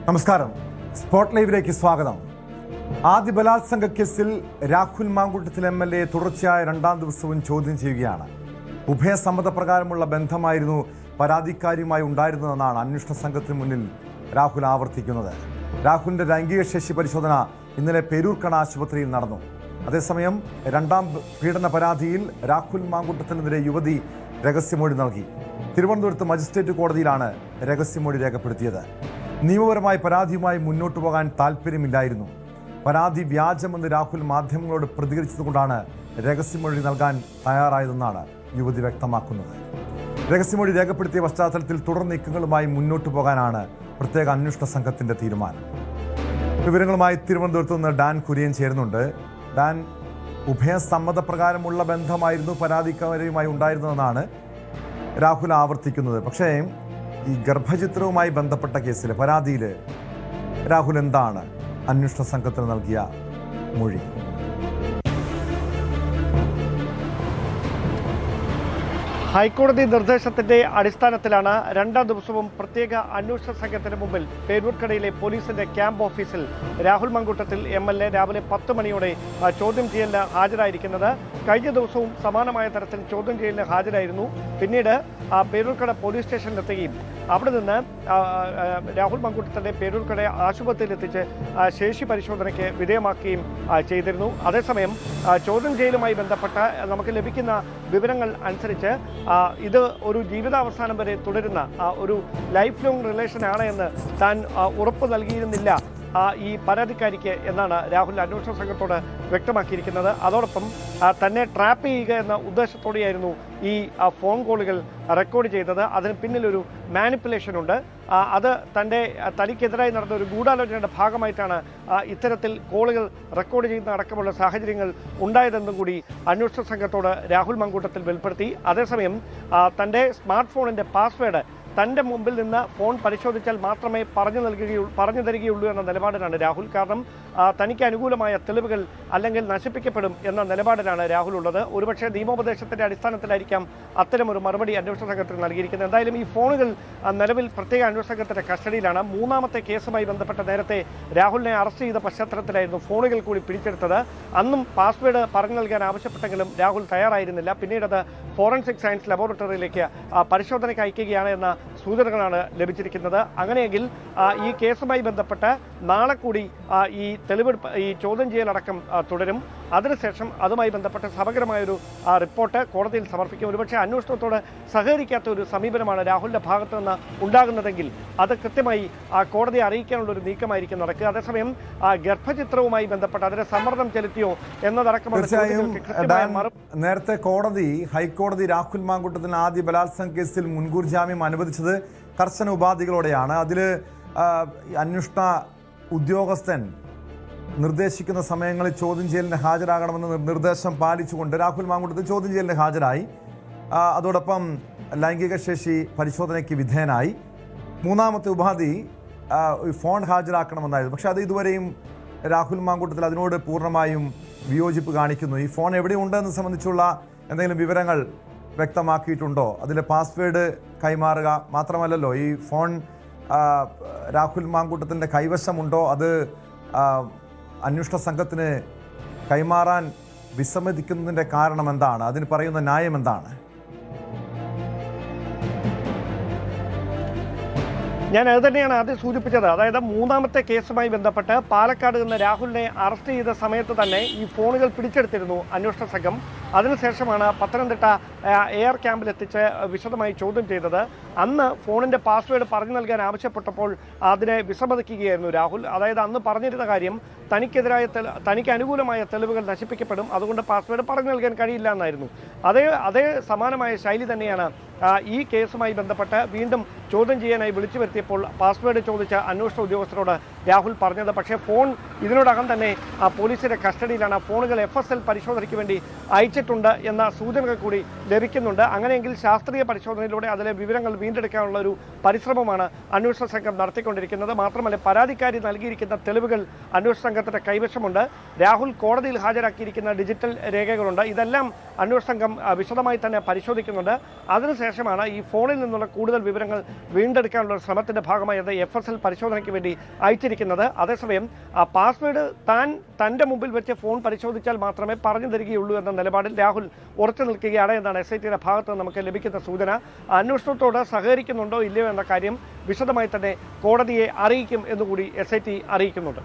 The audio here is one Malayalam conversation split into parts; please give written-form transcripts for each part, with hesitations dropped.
നമസ്കാരം. സ്പോട്ട് ലൈവിലേക്ക് സ്വാഗതം. ആദ്യ ബലാത്സംഗ കേസിൽ രാഹുൽ മാങ്കൂട്ടത്തിൽ MLA തുടർച്ചയായ രണ്ടാം ദിവസവും ചോദ്യം ചെയ്യുകയാണ്. ഉഭയസമ്മതപ്രകാരമുള്ള ബന്ധമായിരുന്നു പരാതിക്കാരിയുമായി ഉണ്ടായിരുന്നതെന്നാണ് അന്വേഷണ സംഘത്തിന് മുന്നിൽ രാഹുൽ ആവർത്തിക്കുന്നത്. രാഹുലിന്റെ ലൈംഗിക ശേഷി പരിശോധന ഇന്നലെ പേരൂർക്കട ആശുപത്രിയിൽ നടന്നു. അതേസമയം രണ്ടാം പീഡന പരാതിയിൽ രാഹുൽ മാങ്കൂട്ടത്തിനെതിരെ യുവതി രഹസ്യമൊഴി നൽകി. തിരുവനന്തപുരത്ത് മജിസ്ട്രേറ്റ് കോടതിയിലാണ് രഹസ്യമൊഴി രേഖപ്പെടുത്തിയത്. നിയമപരമായ പരാതിയുമായി മുന്നോട്ടു പോകാൻ താല്പര്യമില്ലായിരുന്നു. പരാതി വ്യാജമെന്ന് രാഹുൽ മാധ്യമങ്ങളോട് പ്രതികരിച്ചതുകൊണ്ടാണ് രഹസ്യമൊഴി നൽകാൻ തയ്യാറായതെന്നാണ് യുവതി വ്യക്തമാക്കുന്നത്. രഹസ്യമൊഴി രേഖപ്പെടുത്തിയ പശ്ചാത്തലത്തിൽ തുടർ നീക്കങ്ങളുമായി മുന്നോട്ടു പോകാനാണ് പ്രത്യേക അന്വേഷണ സംഘത്തിന്റെ തീരുമാനം. വിവരങ്ങളുമായി തിരുവനന്തപുരത്ത് നിന്ന് ഡാൻ കുര്യൻ ചേരുന്നുണ്ട്. ഡാൻ, ഉഭയസമ്മതപ്രകാരമുള്ള ബന്ധമായിരുന്നു പരാതിക്കാരിയുമായി ഉണ്ടായിരുന്നതെന്നാണ് രാഹുൽ ആവർത്തിക്കുന്നത്. പക്ഷേ ഈ ഗർഭചിത്രവുമായി ബന്ധപ്പെട്ട കേസിലെ പരാതിയിൽ രാഹുൽ എന്താണ് അന്വേഷണ സംഘത്തിന് നൽകിയ മൊഴി? ഹൈക്കോടതി നിർദ്ദേശത്തിന്റെ അടിസ്ഥാനത്തിലാണ് രണ്ടാം ദിവസവും പ്രത്യേക അന്വേഷണ സംഘത്തിന് മുമ്പിൽ പേരൂർക്കടയിലെ പോലീസിന്റെ ക്യാമ്പ് ഓഫീസിൽ രാഹുൽ മാങ്കൂട്ടത്തിൽ MLA രാവിലെ 10 മണിയോടെ ചോദ്യം ചെയ്യലിന് ഹാജരായിരിക്കുന്നത്. കഴിഞ്ഞ ദിവസവും സമാനമായ തരത്തിൽ ചോദ്യം ചെയ്യലിന് ഹാജരായിരുന്നു. പിന്നീട് പേരൂർക്കട പോലീസ് സ്റ്റേഷനിലെത്തുകയും അവിടെ നിന്ന് രാഹുൽ മാങ്കൂട്ടത്തിന്റെ പേരൂർക്കട ആശുപത്രിയിലെത്തിച്ച് ശേഷി പരിശോധനയ്ക്ക് വിധേയമാക്കുകയും ചെയ്തിരുന്നു. അതേസമയം ചോദ്യം ചെയ്യലുമായി ബന്ധപ്പെട്ട നമുക്ക് ലഭിക്കുന്ന വിവരങ്ങൾ അനുസരിച്ച് ഇത് ഒരു ജീവിതാവസാനം വരെ തുടരുന്ന ഒരു ലൈഫ് ലോങ് റിലേഷൻ ആണ് എന്ന് താൻ ഉറപ്പ് നൽകിയിരുന്നില്ല ഈ പരാതിക്കാരിക്ക് എന്നാണ് രാഹുൽ അന്വേഷണ സംഘത്തോട് വ്യക്തമാക്കിയിരിക്കുന്നത്. അതോടൊപ്പം തന്നെ ട്രാപ്പ് ചെയ്യുക എന്ന ഉദ്ദേശത്തോടെയായിരുന്നു ഈ ഫോൺ കോളുകൾ റെക്കോർഡ് ചെയ്തത്. അതിന് പിന്നിലൊരു മാനിപ്പുലേഷൻ ഉണ്ട്. അത് തനിക്കെതിരായി നടന്ന ഒരു ഗൂഢാലോചനയുടെ ഭാഗമായിട്ടാണ് ഇത്തരത്തിൽ കോളുകൾ റെക്കോർഡ് ചെയ്യുന്ന അടക്കമുള്ള സാഹചര്യങ്ങൾ ഉണ്ടായതെന്നും കൂടി അന്വേഷണ സംഘത്തോട് രാഹുൽ മാങ്കൂട്ടത്തിൽ വെളിപ്പെടുത്തി. അതേസമയം തൻ്റെ സ്മാർട്ട് ഫോണിൻ്റെ പാസ്വേഡ് തൻ്റെ മുമ്പിൽ നിന്ന് ഫോൺ പരിശോധിച്ചാൽ മാത്രമേ പറഞ്ഞു തരികയുള്ളൂ എന്ന നിലപാടിലാണ് രാഹുൽ. കാരണം തനിക്ക് അനുകൂലമായ തെളിവുകൾ അല്ലെങ്കിൽ നശിപ്പിക്കപ്പെടും എന്ന നിലപാടിലാണ് രാഹുൽ ഉള്ളത്. ഒരുപക്ഷെ നിയമോപദേശത്തിന്റെ അടിസ്ഥാനത്തിലായിരിക്കാം അത്തരമൊരു മറുപടി അന്വേഷണ സംഘത്തിന് നൽകിയിരിക്കുന്നത്. എന്തായാലും ഈ ഫോണുകൾ നിലവിൽ പ്രത്യേക അന്വേഷണ സംഘത്തിന്റെ കസ്റ്റഡിയിലാണ്. മൂന്നാമത്തെ കേസുമായി ബന്ധപ്പെട്ട നേരത്തെ രാഹുലിനെ അറസ്റ്റ് ചെയ്ത പശ്ചാത്തലത്തിലായിരുന്നു ഫോണുകൾ കൂടി പിടിച്ചെടുത്തത്. അന്നും പാസ്വേഡ് പറഞ്ഞു നൽകാൻ ആവശ്യപ്പെട്ടെങ്കിലും രാഹുൽ തയ്യാറായിരുന്നില്ല. പിന്നീട് അത് ഫോറൻസിക് സയൻസ് ലബോറട്ടറിയിലേക്ക് പരിശോധനയ്ക്ക് അയക്കുകയാണ് എന്ന സൂചനകളാണ് ലഭിച്ചിരിക്കുന്നത്. അങ്ങനെയെങ്കിൽ ഈ കേസുമായി ബന്ധപ്പെട്ട് നാളെ കൂടി ഈ ചോദ്യം ചെയ്യലടക്കം തുടരും. അതിനുശേഷം അതുമായി ബന്ധപ്പെട്ട സമഗ്രമായൊരു റിപ്പോർട്ട് കോടതിയിൽ സമർപ്പിക്കും. ഒരുപക്ഷെ അന്വേഷണത്തോട് സഹകരിക്കാത്ത ഒരു സമീപനമാണ് രാഹുലിന്റെ ഭാഗത്തു നിന്ന് ഉണ്ടാകുന്നതെങ്കിൽ അത് കൃത്യമായി കോടതിയെ അറിയിക്കാനുള്ള ഒരു നീക്കമായിരിക്കും നടക്കുക. അതേസമയം ഗർഭചിത്രവുമായി ബന്ധപ്പെട്ട് അതിനെ സമ്മർദ്ദം ചെലുത്തിയോ എന്നതടക്കമുള്ള നേരത്തെ ഹൈക്കോടതി രാഹുൽ മാങ്കൂട്ടത്തിന് ആദ്യ ബലാത്സംഗ കേസിൽ മുൻകൂർ ജാമ്യം അനുവദിച്ചത് കർശന ഉപാധികളോടെയാണ്. അതിൽ അന്വേഷണ ഉദ്യോഗസ്ഥൻ നിർദ്ദേശിക്കുന്ന സമയങ്ങളിൽ ചോദ്യം ചെയ്യലിന് ഹാജരാകണമെന്ന നിർദ്ദേശം പാലിച്ചുകൊണ്ട് രാഹുൽ മാങ്കൂട്ടത്തിൽ ചോദ്യം ചെയ്യലിന് ഹാജരായി. അതോടൊപ്പം ലൈംഗിക ശേഷി പരിശോധനയ്ക്ക് വിധേയനായി. മൂന്നാമത്തെ ഉപാധി ഫോൺ ഹാജരാക്കണമെന്നായിരുന്നു. പക്ഷെ അത് ഇതുവരെയും രാഹുൽ മാങ്കൂട്ടത്തിൽ അതിനോട് പൂർണ്ണമായും വിയോജിപ്പ് കാണിക്കുന്നു. ഈ ഫോൺ എവിടെയുണ്ടെന്ന് സംബന്ധിച്ചുള്ള എന്തെങ്കിലും വിവരങ്ങൾ വ്യക്തമാക്കിയിട്ടുണ്ടോ? അതിലെ പാസ്വേഡ് കൈമാറുക മാത്രമല്ലല്ലോ, ഈ ഫോൺ രാഹുൽ മാങ്കൂട്ടത്തിൻ്റെ കൈവശമുണ്ടോ? അത് അന്വേഷണ സംഘത്തിന് കൈമാറാൻ വിസമ്മതിക്കുന്നതിൻ്റെ കാരണം എന്താണ്? അതിന് പറയുന്ന ന്യായം എന്താണ്? ഞാൻ അത് തന്നെയാണ് ആദ്യം സൂചിപ്പിച്ചത്. അതായത് മൂന്നാമത്തെ കേസുമായി ബന്ധപ്പെട്ട് പാലക്കാട് നിന്ന് രാഹുലിനെ അറസ്റ്റ് ചെയ്ത സമയത്ത് തന്നെ ഈ ഫോണുകൾ പിടിച്ചെടുത്തിരുന്നു അന്വേഷണ സംഘം. അതിനുശേഷമാണ് പത്തനംതിട്ട എയർ ക്യാമ്പിലെത്തിച്ച് വിശദമായി ചോദ്യം ചെയ്തത്. അന്ന് ഫോണിൻ്റെ പാസ്വേഡ് പറഞ്ഞു നൽകാൻ ആവശ്യപ്പെട്ടപ്പോൾ അതിനെ വിസമ്മതിക്കുകയായിരുന്നു രാഹുൽ. അതായത് അന്ന് പറഞ്ഞിരുന്ന കാര്യം തനിക്ക് അനുകൂലമായ തെളിവുകൾ നശിപ്പിക്കപ്പെടും, അതുകൊണ്ട് പാസ്വേഡ് പറഞ്ഞു നൽകാൻ കഴിയില്ല എന്നായിരുന്നു. അതേ സമാനമായ ശൈലി തന്നെയാണ് ഈ കേസുമായി ബന്ധപ്പെട്ട് വീണ്ടും ചോദ്യം ചെയ്യാനായി വിളിച്ചു വരുത്തിയപ്പോൾ പാസ്വേഡ് ചോദിച്ച അന്വേഷണ ഉദ്യോഗസ്ഥരോട് രാഹുൽ പറഞ്ഞത്. പക്ഷേ ഫോൺ ഇതിനോടകം തന്നെ പോലീസിന്റെ കസ്റ്റഡിയിലാണ്. ഫോണുകൾ FSL പരിശോധനയ്ക്ക് വേണ്ടി അയച്ചിട്ടുണ്ട് എന്ന സൂചനകൾ കൂടി ലഭിക്കുന്നുണ്ട്. അങ്ങനെയെങ്കിൽ ശാസ്ത്രീയ പരിശോധനയിലൂടെ അതിലെ വിവരങ്ങൾ വീണ്ടെടുക്കാനുള്ള ഒരു പരിശ്രമമാണ് അന്വേഷണ സംഘം നടത്തിക്കൊണ്ടിരിക്കുന്നത്. മാത്രമല്ല, പരാതിക്കാരി നൽകിയിരിക്കുന്ന തെളിവുകൾ അന്വേഷണ സംഘത്തിന്റെ കൈവശമുണ്ട്. രാഹുൽ കോടതിയിൽ ഹാജരാക്കിയിരിക്കുന്ന ഡിജിറ്റൽ രേഖകളുണ്ട്. ഇതെല്ലാം അന്വേഷണ സംഘം വിശദമായി തന്നെ പരിശോധിക്കുന്നുണ്ട്. അതിനുശേഷം ശേഷമാണ് ഈ ഫോണിൽ നിന്നുള്ള കൂടുതൽ വിവരങ്ങൾ വീണ്ടെടുക്കാനുള്ള ശ്രമത്തിന്റെ ഭാഗമായി അത് FSL പരിശോധനയ്ക്ക് വേണ്ടി അയച്ചിരിക്കുന്നത്. അതേസമയം ആ പാസ്വേഡ് തന്റെ മുമ്പിൽ വെച്ച് ഫോൺ പരിശോധിച്ചാൽ മാത്രമേ പറഞ്ഞു തരികയുള്ളൂ എന്ന നിലപാടിൽ രാഹുൽ ഉറച്ചു നിൽക്കുകയാണ് എന്നാണ് SITയുടെ ഭാഗത്ത് നമുക്ക് ലഭിക്കുന്ന സൂചന. അന്വേഷണത്തോട് സഹകരിക്കുന്നുണ്ടോ ഇല്ലയോ എന്ന കാര്യം വിശദമായി തന്നെ കോടതിയെ അറിയിക്കും എന്നുകൂടി SIT അറിയിക്കുന്നുണ്ട്.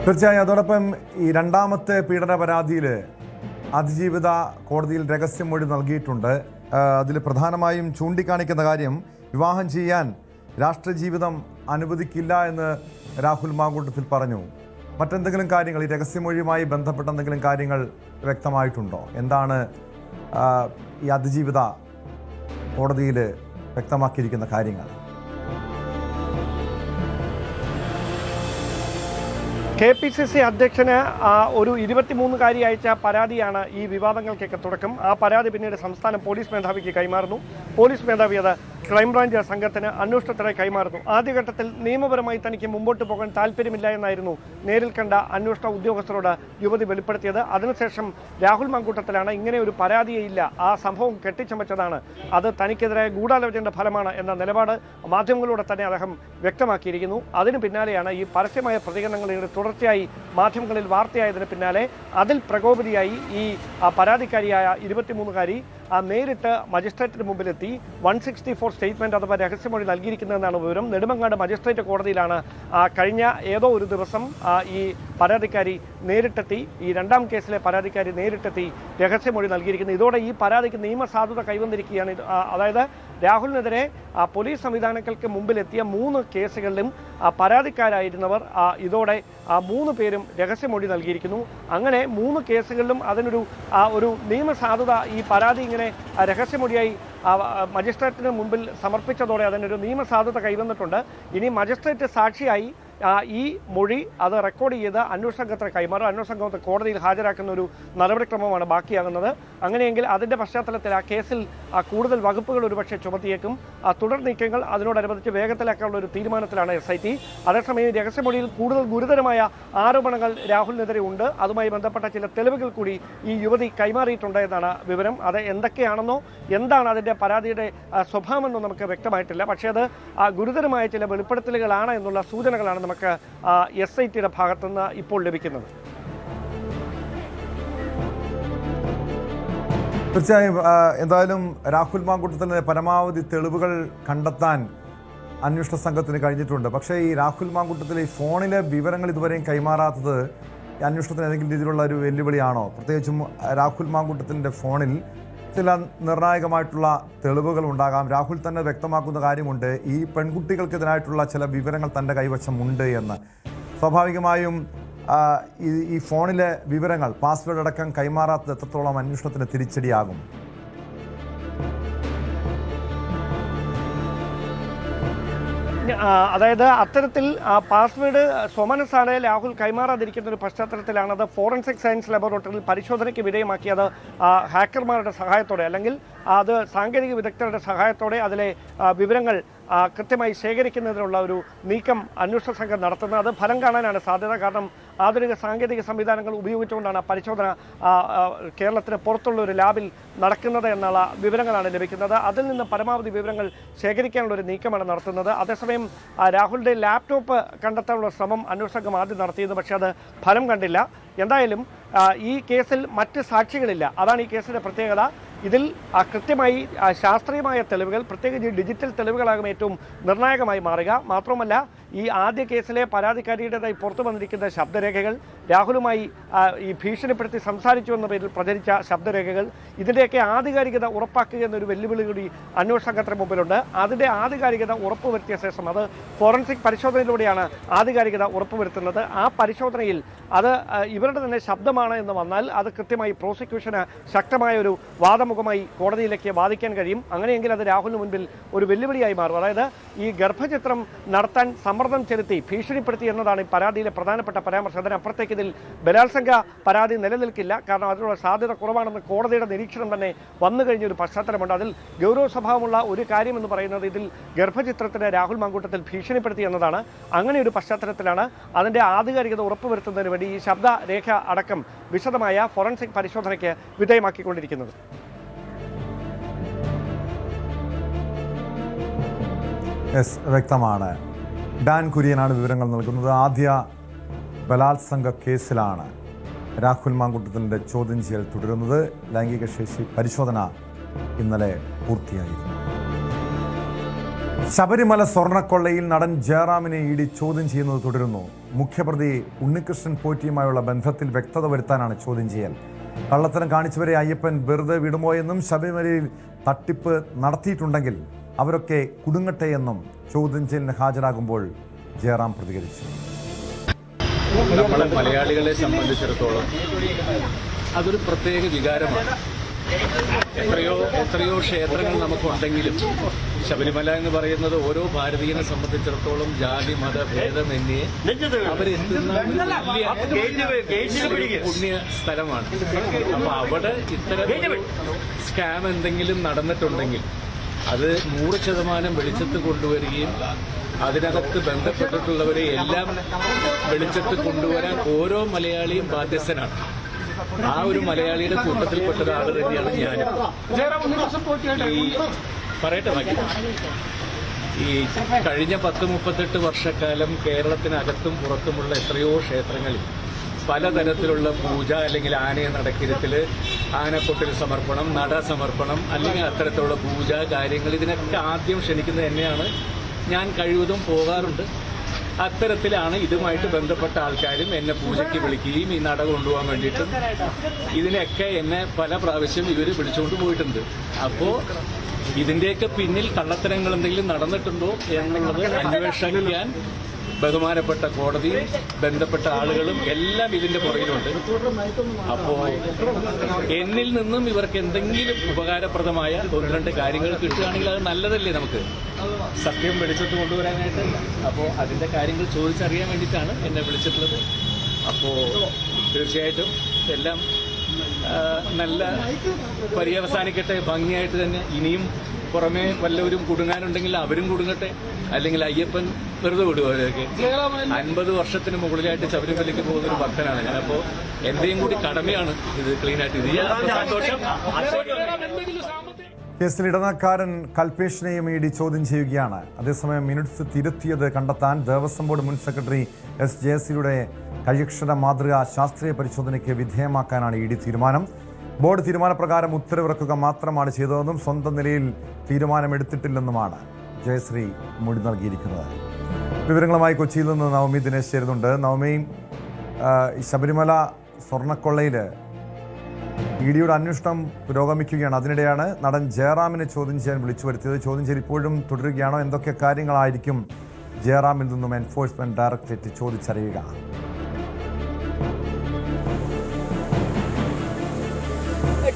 തീർച്ചയായും അതോടൊപ്പം ഈ രണ്ടാമത്തെ പീഡന പരാതിയിൽ അതിജീവിത കോടതിയിൽ രഹസ്യമൊഴി നൽകിയിട്ടുണ്ട്. അതിൽ പ്രധാനമായും ചൂണ്ടിക്കാണിക്കുന്ന കാര്യം വിവാഹം ചെയ്യാൻ രാഷ്ട്രീയ ജീവിതം അനുവദിക്കില്ല എന്ന് രാഹുൽ മാങ്കൂട്ടത്തിൽ പറഞ്ഞു. മറ്റെന്തെങ്കിലും കാര്യങ്ങൾ ഈ രഹസ്യമൊഴിയുമായി ബന്ധപ്പെട്ട എന്തെങ്കിലും കാര്യങ്ങൾ വ്യക്തമായിട്ടുണ്ടോ? എന്താണ് ഈ അതിജീവിത കോടതിയിൽ വ്യക്തമാക്കിയിരിക്കുന്ന കാര്യങ്ങൾ? KPCC അധ്യക്ഷന് ഒരു 23-കാരി അയച്ച പരാതിയാണ് ഈ വിവാദങ്ങൾക്കൊക്കെ തുടക്കം. ആ പരാതി പിന്നീട് സംസ്ഥാന പോലീസ് മേധാവിക്ക് കൈമാറുന്നു. പോലീസ് മേധാവി അത് ക്രൈംബ്രാഞ്ച് സംഘത്തിന് അന്വേഷണത്തിനായി കൈമാറുന്നു. ആദ്യഘട്ടത്തിൽ നിയമപരമായി തനിക്ക് മുമ്പോട്ട് പോകാൻ താല്പര്യമില്ല എന്നായിരുന്നു നേരിൽ കണ്ട അന്വേഷണ ഉദ്യോഗസ്ഥരോട് യുവതി വെളിപ്പെടുത്തിയത്. അതിനുശേഷം രാഹുൽ മാങ്കൂട്ടത്തിലാണ് ഇങ്ങനെ ഒരു പരാതിയില്ല, ആ സംഭവം കെട്ടിച്ചമച്ചതാണ്, അത് തനിക്കെതിരായ ഗൂഢാലോചനയുടെ ഫലമാണ് എന്ന നിലപാട് മാധ്യമങ്ങളോട് തന്നെ അദ്ദേഹം വ്യക്തമാക്കിയിരിക്കുന്നു. അതിന് പിന്നാലെയാണ് ഈ പരസ്യമായ പ്രതികരണങ്ങൾ തുടർച്ചയായി മാധ്യമങ്ങളിൽ വാർത്തയായതിന് പിന്നാലെ അതിൽ പ്രകോപിതയായി ഈ പരാതിക്കാരിയായ 23-കാരി നേരിട്ട് മജിസ്ട്രേറ്റിന് മുമ്പിലെത്തി 164 സ്റ്റേറ്റ്മെന്റ് അഥവാ രഹസ്യമൊഴി നൽകിയിരിക്കുന്നതെന്നാണ് വിവരം. നെടുമങ്ങാട് മജിസ്ട്രേറ്റ് കോടതിയിലാണ് കഴിഞ്ഞ ഏതോ ഒരു ദിവസം ഈ പരാതിക്കാരി നേരിട്ടെത്തി, ഈ രണ്ടാം കേസിലെ പരാതിക്കാരി നേരിട്ടെത്തി രഹസ്യമൊഴി നൽകിയിരിക്കുന്നത്. ഇതോടെ ഈ പരാതിക്ക് നിയമസാധുത കൈവന്നിരിക്കുകയാണ്. അതായത് രാഹുലിനെതിരെ പോലീസ് സംവിധാനങ്ങൾക്ക് മുമ്പിലെത്തിയ 3 കേസുകളിലും പരാതിക്കാരായിരുന്നവർ ഇതോടെ 3 പേരും രഹസ്യമൊഴി നൽകിയിരിക്കുന്നു. അങ്ങനെ 3 കേസുകളിലും ഒരു നിയമസാധുത ഈ പരാതി ഇങ്ങനെ രഹസ്യമൊഴിയായി മജിസ്ട്രേറ്റിന് മുമ്പിൽ സമർപ്പിച്ചതോടെ അതിനൊരു നിയമസാധുത കൈവന്നിട്ടുണ്ട്. ഇനി മജിസ്ട്രേറ്റ് സാക്ഷിയായി ഈ മൊഴി അത് റെക്കോർഡ് ചെയ്ത് അന്വേഷണ സംഘത്തിന് കൈമാറും. അന്വേഷണ സംഘത്തെ കോടതിയിൽ ഹാജരാക്കുന്ന ഒരു നടപടിക്രമമാണ് ബാക്കിയാകുന്നത്. അങ്ങനെയെങ്കിൽ അതിന്റെ പശ്ചാത്തലത്തിൽ ആ കേസിൽ കൂടുതൽ വകുപ്പുകൾ ഒരുപക്ഷെ ചുമത്തിയേക്കും. തുടർ നീക്കങ്ങൾ അതിനോടനുബന്ധിച്ച് വേഗത്തിലാക്കാനുള്ള ഒരു തീരുമാനത്തിലാണ് SIT. അതേസമയം രഹസ്യമൊഴിയിൽ കൂടുതൽ ഗുരുതരമായ ആരോപണങ്ങൾ രാഹുലിനെതിരെ ഉണ്ട്. അതുമായി ബന്ധപ്പെട്ട ചില തെളിവുകൾ കൂടി ഈ യുവതി കൈമാറിയിട്ടുണ്ട് എന്നാണ് വിവരം. അത് എന്തൊക്കെയാണെന്നോ എന്താണ് അതിന്റെ പരാതിയുടെ സ്വഭാവമെന്നോ നമുക്ക് വ്യക്തമായിട്ടില്ല. പക്ഷേ അത് ഗുരുതരമായ ചില വെളിപ്പെടുത്തലുകളാണ് എന്നുള്ള സൂചനകളാണ് നമുക്ക് SITയുടെ ഭാഗത്തുനിന്ന് ഇപ്പോൾ ലഭിക്കുന്നത്. തീർച്ചയായും എന്തായാലും രാഹുൽ മാങ്കൂട്ടത്തിന് പരമാവധി തെളിവുകൾ കണ്ടെത്താൻ അന്വേഷണ സംഘത്തിന് കഴിഞ്ഞിട്ടുണ്ട്. പക്ഷേ ഈ രാഹുൽ മാങ്കൂട്ടത്തിലെ ഈ ഫോണിലെ വിവരങ്ങൾ ഇതുവരെയും കൈമാറാത്തത് ഈ അന്വേഷണത്തിന് ഏതെങ്കിലും രീതിയിലുള്ള ഒരു വെല്ലുവിളിയാണോ? പ്രത്യേകിച്ചും രാഹുൽ മാങ്കൂട്ടത്തിൻ്റെ ഫോണിൽ ചില നിർണായകമായിട്ടുള്ള തെളിവുകൾ ഉണ്ടാകാം. രാഹുൽ തന്നെ വ്യക്തമാക്കുന്ന കാര്യമുണ്ട്, ഈ പെൺകുട്ടികൾക്കെതിരായിട്ടുള്ള ചില വിവരങ്ങൾ തൻ്റെ കൈവശമുണ്ട് എന്ന്. സ്വാഭാവികമായും ഈ ഫോണിലെ വിവരങ്ങൾ പാസ്വേഡ് അടക്കം കൈമാറാത്തത് എത്രത്തോളം അന്വേഷണത്തിന് തിരിച്ചടിയാകും? അതായത് അത്തരത്തിൽ പാസ്വേഡ് സ്വമനസാണ് രാഹുൽ കൈമാറാതിരിക്കുന്ന ഒരു പശ്ചാത്തലത്തിലാണത് ഫോറൻസിക് സയൻസ് ലബോറട്ടറിയിൽ പരിശോധനയ്ക്ക് വിധേയമാക്കിയത്. ഹാക്കർമാരുടെ സഹായത്തോടെ അല്ലെങ്കിൽ അത് സാങ്കേതിക വിദഗ്ധരുടെ സഹായത്തോടെ അതിലെ വിവരങ്ങൾ കൃത്യമായി ശേഖരിക്കുന്നതിനുള്ള ഒരു നീക്കം അന്വേഷണ സംഘം നടത്തുന്നത്. അത് ഫലം കാണാനാണ് സാധ്യത. കാരണം ആധുനിക സാങ്കേതിക സംവിധാനങ്ങൾ ഉപയോഗിച്ചുകൊണ്ടാണ് പരിശോധന കേരളത്തിന് പുറത്തുള്ള ഒരു ലാബിൽ നടക്കുന്നത് എന്നുള്ള വിവരങ്ങളാണ് ലഭിക്കുന്നത്. അതിൽ നിന്ന് പരമാവധി വിവരങ്ങൾ ശേഖരിക്കാനുള്ള ഒരു നീക്കമാണ് നടത്തുന്നത്. അതേസമയം രാഹുലിൻ്റെ ലാപ്ടോപ്പ് കണ്ടെത്താനുള്ള ശ്രമം അന്വേഷണ സംഘം ആദ്യം നടത്തിയത്, പക്ഷേ അത് ഫലം കണ്ടില്ല. എന്തായാലും ഈ കേസിൽ മറ്റ് സാക്ഷികളില്ല, അതാണ് ഈ കേസിൻ്റെ പ്രത്യേകത. ഇതിൽ കൃത്യമായി ശാസ്ത്രീയമായ തെളിവുകൾ, പ്രത്യേകിച്ച് ഡിജിറ്റൽ തെളിവുകളാകും ഏറ്റവും നിർണായകമായി മാറുക. മാത്രമല്ല ഈ ആദ്യ കേസിലെ പരാതിക്കാരിയുടേതായി പുറത്തു വന്നിരിക്കുന്ന ശബ്ദരേഖകൾ, രാഹുലുമായി ഈ ഭീഷണിപ്പെടുത്തി സംസാരിച്ചു എന്ന പേരിൽ പ്രചരിച്ച ശബ്ദരേഖകൾ, ഇതിൻ്റെയൊക്കെ ആധികാരികത ഉറപ്പാക്കുക എന്നൊരു വെല്ലുവിളി കൂടി അന്വേഷണ സംഘത്തിന് മുമ്പിലുണ്ട്. അതിൻ്റെ ആധികാരികത ഉറപ്പുവരുത്തിയ ശേഷം അത് ഫോറൻസിക് പരിശോധനയിലൂടെയാണ് ആധികാരികത ഉറപ്പുവരുത്തുന്നത്. ആ പരിശോധനയിൽ അത് ഇവരുടെ തന്നെ ശബ്ദമാണ് എന്ന് വന്നാൽ അത് കൃത്യമായി പ്രോസിക്യൂഷന് ശക്തമായ ഒരു വാദമുഖമായി കോടതിയിലേക്ക് വാദിക്കാൻ കഴിയും. അങ്ങനെയെങ്കിൽ അത് രാഹുലിന് മുൻപിൽ ഒരു വെല്ലുവിളിയായി മാറും. അതായത് ഈ ഗർഭചിത്രം നടത്താൻ സമ്മർദ്ദം ചെലുത്തി ഭീഷണിപ്പെടുത്തി എന്നതാണ് ഈ പരാതിയിലെ പ്രധാനപ്പെട്ട പരാമർശം. അതിനപ്പുറത്തേക്ക് ഇതിൽ ബലാത്സംഗ പരാതി നിലനിൽക്കില്ല, കാരണം അതിനുള്ള സാധ്യത കുറവാണെന്ന് കോടതിയുടെ നിരീക്ഷണം തന്നെ വന്നു കഴിഞ്ഞ ഒരു പശ്ചാത്തലമുണ്ട്. അതിൽ ഗൗരവ സ്വഭാവമുള്ള ഒരു കാര്യമെന്ന് പറയുന്നത് ഇതിൽ ഗർഭചിത്രത്തിന് രാഹുൽ മാങ്കൂട്ടത്തിൽ ഭീഷണിപ്പെടുത്തി എന്നതാണ്. അങ്ങനെ ഒരു പശ്ചാത്തലത്തിലാണ് അതിൻ്റെ ആധികാരികത ഉറപ്പുവരുത്തുന്നതിന് വേണ്ടി ഈ ശബ്ദരേഖ അടക്കം വിശദമായ ഫോറൻസിക് പരിശോധനയ്ക്ക് വിധേയമാക്കിക്കൊണ്ടിരിക്കുന്നത്. വ്യക്തമാണ്. ഡാൻ കുര്യനാണ് വിവരങ്ങൾ നൽകുന്നത്. ആദ്യ ബലാത്സംഗ കേസിലാണ് രാഹുൽ മാങ്കൂട്ടത്തിൻ്റെ ചോദ്യം ചെയ്യൽ തുടരുന്നത്. ലൈംഗിക ശേഷി പരിശോധന ഇന്നലെ പൂർത്തിയായിരുന്നു. ശബരിമല സ്വർണ്ണക്കൊള്ളയിൽ നടൻ ജയറാമിനെ ഇഡി ചോദ്യം ചെയ്യുന്നത് തുടരുന്നു. മുഖ്യപ്രതി ഉണ്ണികൃഷ്ണൻ പോറ്റിയുമായുള്ള ബന്ധത്തിൽ വ്യക്തത വരുത്താനാണ് ചോദ്യം ചെയ്യൽ. കള്ളത്തരം കാണിച്ചവരെ അയ്യപ്പൻ വെറുതെ വിടുമോയെന്നും ശബരിമലയിൽ തട്ടിപ്പ് നടത്തിയിട്ടുണ്ടെങ്കിൽ അവരൊക്കെ കുടുങ്ങട്ടെ എന്നും ചോദ്യം ചെയ്യലിന് ഹാജരാകുമ്പോൾ ജയറാം പ്രതികരിച്ചു. നമ്മളെ മലയാളികളെ സംബന്ധിച്ചിടത്തോളം അതൊരു പ്രത്യേക വികാരമാണ്. എത്രയോ ക്ഷേത്രങ്ങൾ നമുക്കുണ്ടെങ്കിലും ശബരിമല എന്ന് പറയുന്നത് ഓരോ ഭാരതീയനെ സംബന്ധിച്ചിടത്തോളം ജാതി മത ഭേദമന്യേ അവരെത്തുന്ന വലിയ പുണ്യ സ്ഥലമാണ്. അപ്പൊ അവിടെ ഇത്തരം സ്കാം എന്തെങ്കിലും നടന്നിട്ടുണ്ടെങ്കിൽ അത് 100% വെളിച്ചത്ത് കൊണ്ടുവരികയും അതിനകത്ത് ബന്ധപ്പെട്ടിട്ടുള്ളവരെ എല്ലാം വെളിച്ചത്ത് കൊണ്ടുവരാൻ ഓരോ മലയാളിയും ബാധ്യസ്ഥനാണ്. ആ ഒരു മലയാളിയുടെ കൂട്ടത്തിൽപ്പെട്ട ഒരാൾ തന്നെയാണ് ഞാനും. പറയട്ടെ ബാക്കി. ഈ കഴിഞ്ഞ 10-38 വർഷക്കാലം കേരളത്തിനകത്തും പുറത്തുമുള്ള എത്രയോ ക്ഷേത്രങ്ങളിൽ പലതരത്തിലുള്ള പൂജ, അല്ലെങ്കിൽ ആനയെ നടക്കിരത്തിൽ ആനക്കൊട്ടിൽ സമർപ്പണം, നട സമർപ്പണം, അല്ലെങ്കിൽ അത്തരത്തിലുള്ള പൂജ കാര്യങ്ങൾ, ഇതിനൊക്കെ ആദ്യം ക്ഷണിക്കുന്നത് എന്നെയാണ്. ഞാൻ കഴിവതും പോകാറുണ്ട്. അത്തരത്തിലാണ് ഇതുമായിട്ട് ബന്ധപ്പെട്ട ആൾക്കാരും എന്നെ പൂജയ്ക്ക് വിളിക്കുകയും ഈ നട കൊണ്ടുപോകാൻ വേണ്ടിയിട്ടും ഇതിനൊക്കെ എന്നെ പല പ്രാവശ്യം ഇവർ വിളിച്ചുകൊണ്ട് പോയിട്ടുണ്ട്. അപ്പോൾ ഇതിൻ്റെയൊക്കെ പിന്നിൽ കള്ളത്തരങ്ങൾ എന്തെങ്കിലും നടന്നിട്ടുണ്ടോ എന്നുള്ളത് അന്വേഷിക്കാൻ ബഹുമാനപ്പെട്ട കോടതിയും ബന്ധപ്പെട്ട ആളുകളും എല്ലാം ഇതിന്റെ പുറകിലുണ്ട്. അപ്പോ എന്നിൽ നിന്നും ഇവർക്ക് എന്തെങ്കിലും ഉപകാരപ്രദമായ 1-2 കാര്യങ്ങൾ കിട്ടുകയാണെങ്കിൽ അത് നല്ലതല്ലേ നമുക്ക് സത്യം വെളിച്ചത്ത് കൊണ്ടുവരാനായിട്ട്. അപ്പോൾ അതിന്റെ കാര്യങ്ങൾ ചോദിച്ചറിയാൻ വേണ്ടിയിട്ടാണ് എന്നെ വിളിച്ചിട്ടുള്ളത്. അപ്പോൾ തീർച്ചയായിട്ടും എല്ലാം നല്ല പര്യവസാനിക്കട്ടെ, ഭംഗിയായിട്ട് തന്നെ. ഇനിയും പുറമെ വല്ലവരും കുടുങ്ങാനുണ്ടെങ്കിൽ അവരും കുടുങ്ങട്ടെ, അല്ലെങ്കിൽ അയ്യപ്പൻ വെറുതെ വിടുക. അവരൊക്കെ 50 വർഷത്തിന് മുകളിലായിട്ട് ശബരിമലയ്ക്ക് പോകുന്ന ഒരു ഭക്തനാണ് ഞാൻ. അപ്പോൾ എന്റെയും കൂടി കടമയാണ് ഇത് ക്ലീനായിട്ട് ഇത് സന്തോഷം. കേസിൽ ഇടനിലക്കാരൻ കൽപേഷിനെയും ഇഡി ചോദ്യം ചെയ്യുകയാണ്. അതേസമയം മിനിറ്റ്സ് തിരുത്തിയത് കണ്ടെത്താൻ ദേവസ്വം ബോർഡ് മുൻ സെക്രട്ടറി എസ് ജയശ്രീയുടെ കഴിയക്ഷര മാതൃക ശാസ്ത്രീയ പരിശോധനയ്ക്ക് വിധേയമാക്കാനാണ് ഇഡി തീരുമാനം. ബോർഡ് തീരുമാനപ്രകാരം ഉത്തരവിറക്കുക മാത്രമാണ് ചെയ്തതെന്നും സ്വന്തം നിലയിൽ തീരുമാനമെടുത്തിട്ടില്ലെന്നുമാണ് ജയശ്രീ മൊഴി നൽകിയിരിക്കുന്നത്. വിവരങ്ങളുമായി കൊച്ചിയിൽ നിന്ന് നവമി ദിനേശ് ചേരുന്നുണ്ട്. നവമി, ശബരിമല സ്വർണ്ണക്കൊള്ളയിൽ ഇഡിയുടെ അന്വേഷണം പുരോഗമിക്കുകയാണ്. അതിനിടെയാണ് നടൻ ജയറാമിനെ ചോദ്യം ചെയ്യാൻ വിളിച്ചു വരുത്തിയത്. ചോദ്യം ചെയ്യൽ ഇപ്പോഴും തുടരുകയാണോ? എന്തൊക്കെ കാര്യങ്ങളായിരിക്കും ജയറാമിൽ നിന്നും എൻഫോഴ്സ്മെന്റ് ഡയറക്ടറേറ്റ് ചോദിച്ചറിയുക?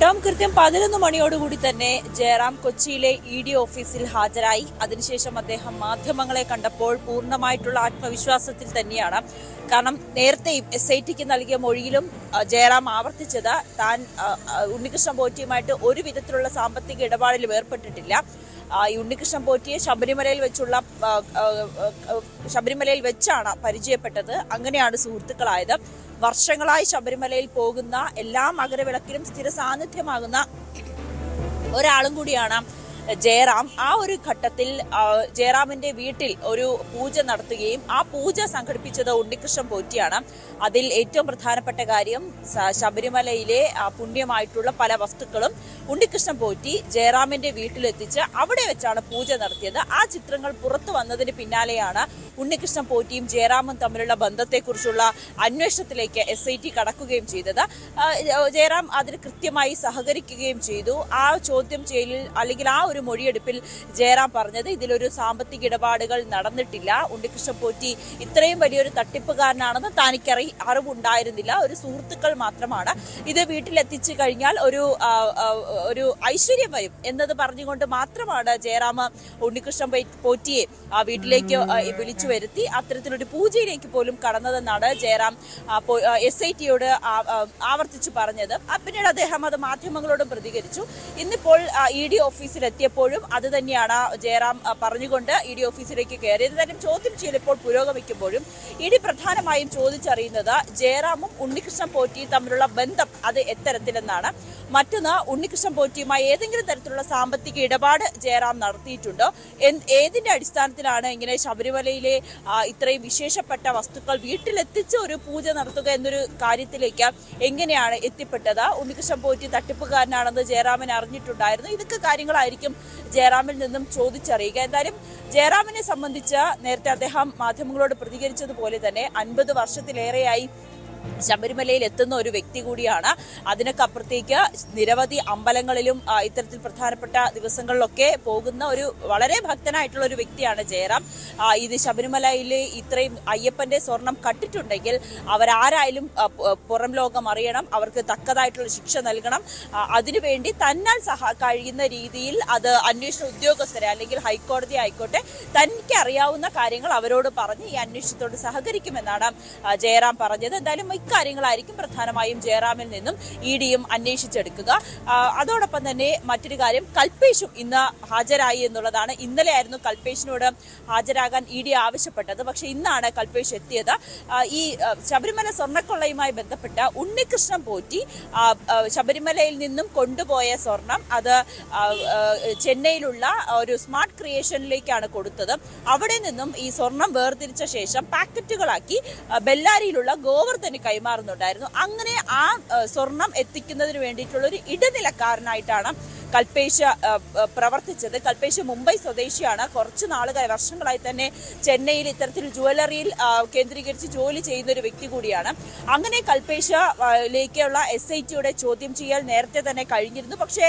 ടോം, കൃത്യം 11 മണിയോടുകൂടി തന്നെ ജയറാം കൊച്ചിയിലെ ഇഡി ഓഫീസിൽ ഹാജരായി. അതിനുശേഷം അദ്ദേഹം മാധ്യമങ്ങളെ കണ്ടപ്പോൾ പൂർണ്ണമായിട്ടുള്ള ആത്മവിശ്വാസത്തിൽ തന്നെയാണ്. കാരണം നേരത്തെയും SITക്ക് നൽകിയ മൊഴിയിലും ജയറാം ആവർത്തിച്ചത് താൻ ഉണ്ണികൃഷ്ണൻ പോറ്റിയുമായിട്ട് ഒരു വിധത്തിലുള്ള സാമ്പത്തിക ഇടപാടിലും ഏർപ്പെട്ടിട്ടില്ല. ഈ ഉണ്ണികൃഷ്ണൻ പോറ്റിയെ ശബരിമലയിൽ വെച്ചാണ് പരിചയപ്പെട്ടത്. അങ്ങനെയാണ് സുഹൃത്തുക്കളായത്. വർഷങ്ങളായി ശബരിമലയിൽ പോകുന്ന എല്ലാ മകരവിളക്കിലും സ്ഥിര സാന്നിധ്യമാകുന്ന ഒരാളും കൂടിയാണ് ജയറാം. ആ ഒരു ഘട്ടത്തിൽ ജയറാമിന്റെ വീട്ടിൽ ഒരു പൂജ നടത്തുകയും ആ പൂജ സംഘടിപ്പിച്ചത് ഉണ്ണികൃഷ്ണൻ പോറ്റിയാണ്. അതിൽ ഏറ്റവും പ്രധാനപ്പെട്ട കാര്യം ശബരിമലയിലെ പുണ്യമായിട്ടുള്ള പല വസ്തുക്കളും ഉണ്ണികൃഷ്ണൻ പോറ്റി ജയറാമിന്റെ വീട്ടിലെത്തിച്ച് അവിടെ വെച്ചാണ് പൂജ നടത്തിയത്. ആ ചിത്രങ്ങൾ പുറത്തു വന്നതിന് പിന്നാലെയാണ് ഉണ്ണികൃഷ്ണൻ പോറ്റിയും ജയറാമും തമ്മിലുള്ള ബന്ധത്തെക്കുറിച്ചുള്ള അന്വേഷണത്തിലേക്ക് SIT കടക്കുകയും ചെയ്തത്. ജയറാം അതിന് കൃത്യമായി സഹകരിക്കുകയും ചെയ്തു. ആ ചോദ്യം ചെയ്യലിൽ അല്ലെങ്കിൽ ആ ഒരു മൊഴിയെടുപ്പിൽ ജയറാം പറഞ്ഞത് ഇതിലൊരു സാമ്പത്തിക ഇടപാടുകൾ നടന്നിട്ടില്ല, ഉണ്ണികൃഷ്ണൻ പോറ്റി ഇത്രയും വലിയൊരു തട്ടിപ്പുകാരനാണെന്ന് തനിക്ക് അറിവുണ്ടായിരുന്നില്ല, ഒരു സുഹൃത്തുക്കൾ മാത്രമാണ്. ഇത് വീട്ടിലെത്തിച്ചു കഴിഞ്ഞാൽ ഒരു ഒരു ഐശ്വര്യം വരും എന്നത് പറഞ്ഞുകൊണ്ട് മാത്രമാണ് ജയറാം ഉണ്ണികൃഷ്ണൻ പോറ്റിയെ വീട്ടിലേക്ക് വിളിച്ചു വരുത്തി അത്തരത്തിലൊരു പൂജയിലേക്ക് പോലും കടന്നതെന്നാണ് ജയറാം SITയോട് ആവർത്തിച്ചു പറഞ്ഞത്. പിന്നീട് അദ്ദേഹം അത് മാധ്യമങ്ങളോടും പ്രതികരിച്ചു. ഇന്നിപ്പോൾ ED ഓഫീസിലെത്തിയപ്പോഴും അത് തന്നെയാണ് ജയറാം പറഞ്ഞുകൊണ്ട് ED ഓഫീസിലേക്ക് കയറിയത്. എന്തായാലും ചോദ്യം ചെയ്യൽ ഇപ്പോൾ പുരോഗമിക്കുമ്പോഴും ED പ്രധാനമായും ചോദിച്ചറിയുന്നത് ജയറാമും ഉണ്ണികൃഷ്ണൻ പോറ്റിയും തമ്മിലുള്ള ബന്ധം അത് എത്തരത്തിലെന്നാണ്. മറ്റൊന്ന്, ഉണ്ണികൃഷ്ണൻ പോറ്റിയുമായി ഏതെങ്കിലും തരത്തിലുള്ള സാമ്പത്തിക ഇടപാട് ജയറാം നടത്തിയിട്ടുണ്ടോ, ഏതിന്റെ അടിസ്ഥാനത്തിലാണ് ഇങ്ങനെ ശബരിമലയിലെ ഇത്രയും വിശേഷപ്പെട്ട വസ്തുക്കൾ വീട്ടിലെത്തിച്ച് ഒരു പൂജ നടത്തുക എന്നൊരു കാര്യത്തിലേക്ക് എങ്ങനെയാണ് എത്തിപ്പെട്ടത്? ഉണ്ണികൃഷ്ണൻ പോറ്റി തട്ടിപ്പുകാരനാണെന്ന് ജയറാമിന് അറിഞ്ഞിട്ടുണ്ടായിരുന്നു. ഇതൊക്കെ കാര്യങ്ങളായിരിക്കും ജയറാമിൽ നിന്നും ചോദിച്ചറിയുക. എന്തായാലും ജയറാമിനെ സംബന്ധിച്ച് നേരത്തെ അദ്ദേഹം മാധ്യമങ്ങളോട് പ്രതികരിച്ചതുപോലെ തന്നെ 50 വർഷത്തിലേറെയായി ശബരിമലയിൽ എത്തുന്ന ഒരു വ്യക്തി കൂടിയാണ്. അതിനൊക്കെ അപ്പുറത്തേക്ക് നിരവധി അമ്പലങ്ങളിലും ഇത്തരത്തിൽ പ്രധാനപ്പെട്ട ദിവസങ്ങളിലൊക്കെ പോകുന്ന ഒരു വളരെ ഭക്തനായിട്ടുള്ള ഒരു വ്യക്തിയാണ് ജയറാം. ഇത് ശബരിമലയിലെ ഇത്രയും അയ്യപ്പന്റെ സ്വർണം കട്ടിട്ടുണ്ടെങ്കിൽ അവരാരായാലും പുറം ലോകം അറിയണം, അവർക്ക് തക്കതായിട്ടുള്ള ശിക്ഷ നൽകണം. അതിനുവേണ്ടി തന്നാൽ കഴിയുന്ന രീതിയിൽ അത് അന്വേഷണ ഉദ്യോഗസ്ഥരെ അല്ലെങ്കിൽ ഹൈക്കോടതി ആയിക്കോട്ടെ തനിക്ക് അറിയാവുന്ന കാര്യങ്ങൾ അവരോട് പറഞ്ഞ് ഈ അന്വേഷണത്തോട് സഹകരിക്കുമെന്നാണ് ജയറാം പറഞ്ഞത്. എന്തായാലും ഇക്കാര്യങ്ങളായിരിക്കും പ്രധാനമായും ജയറാമിൽ നിന്നും EDയും അന്വേഷിച്ചെടുക്കുക. അതോടൊപ്പം തന്നെ മറ്റൊരു കാര്യം, കൽപേഷും ഇന്ന് ഹാജരായി എന്നുള്ളതാണ്. ഇന്നലെയായിരുന്നു കൽപേഷിനോട് ഹാജരാകാൻ ED ആവശ്യപ്പെട്ടത്. പക്ഷെ ഇന്നാണ് കൽപേഷ് എത്തിയത്. ഈ ശബരിമല സ്വർണ്ണക്കൊള്ളയുമായി ബന്ധപ്പെട്ട ഉണ്ണികൃഷ്ണൻ പോറ്റി ശബരിമലയിൽ നിന്നും കൊണ്ടുപോയ സ്വർണം അത് ചെന്നൈയിലുള്ള ഒരു സ്മാർട്ട് ക്രിയേഷനിലേക്കാണ് കൊടുത്തത്. അവിടെ നിന്നും ഈ സ്വർണം വേർതിരിച്ച ശേഷം പാക്കറ്റുകളാക്കി ബെല്ലാരിയിലുള്ള ഗോവർദ്ധന് കൈമാറുന്നുണ്ടായിരുന്നു. അങ്ങനെ ആ സ്വർണം എത്തിക്കുന്നതിന് വേണ്ടിയിട്ടുള്ള ഒരു ഇടനിലക്കാരനായിട്ടാണ് കൽപേഷ് പ്രവർത്തിച്ചത്. കൽപേഷ് മുംബൈ സ്വദേശിയാണ്. കുറച്ച് നാളുകളായി, വർഷങ്ങളായി തന്നെ ചെന്നൈയിൽ ഇത്തരത്തിൽ ജുവലറിയിൽ കേന്ദ്രീകരിച്ച് ജോലി ചെയ്യുന്ന ഒരു വ്യക്തി കൂടിയാണ്. അങ്ങനെ കൽപേഷിലേക്കുള്ള SITയുടെ ചോദ്യം ചെയ്യൽ നേരത്തെ തന്നെ കഴിഞ്ഞിരുന്നു. പക്ഷേ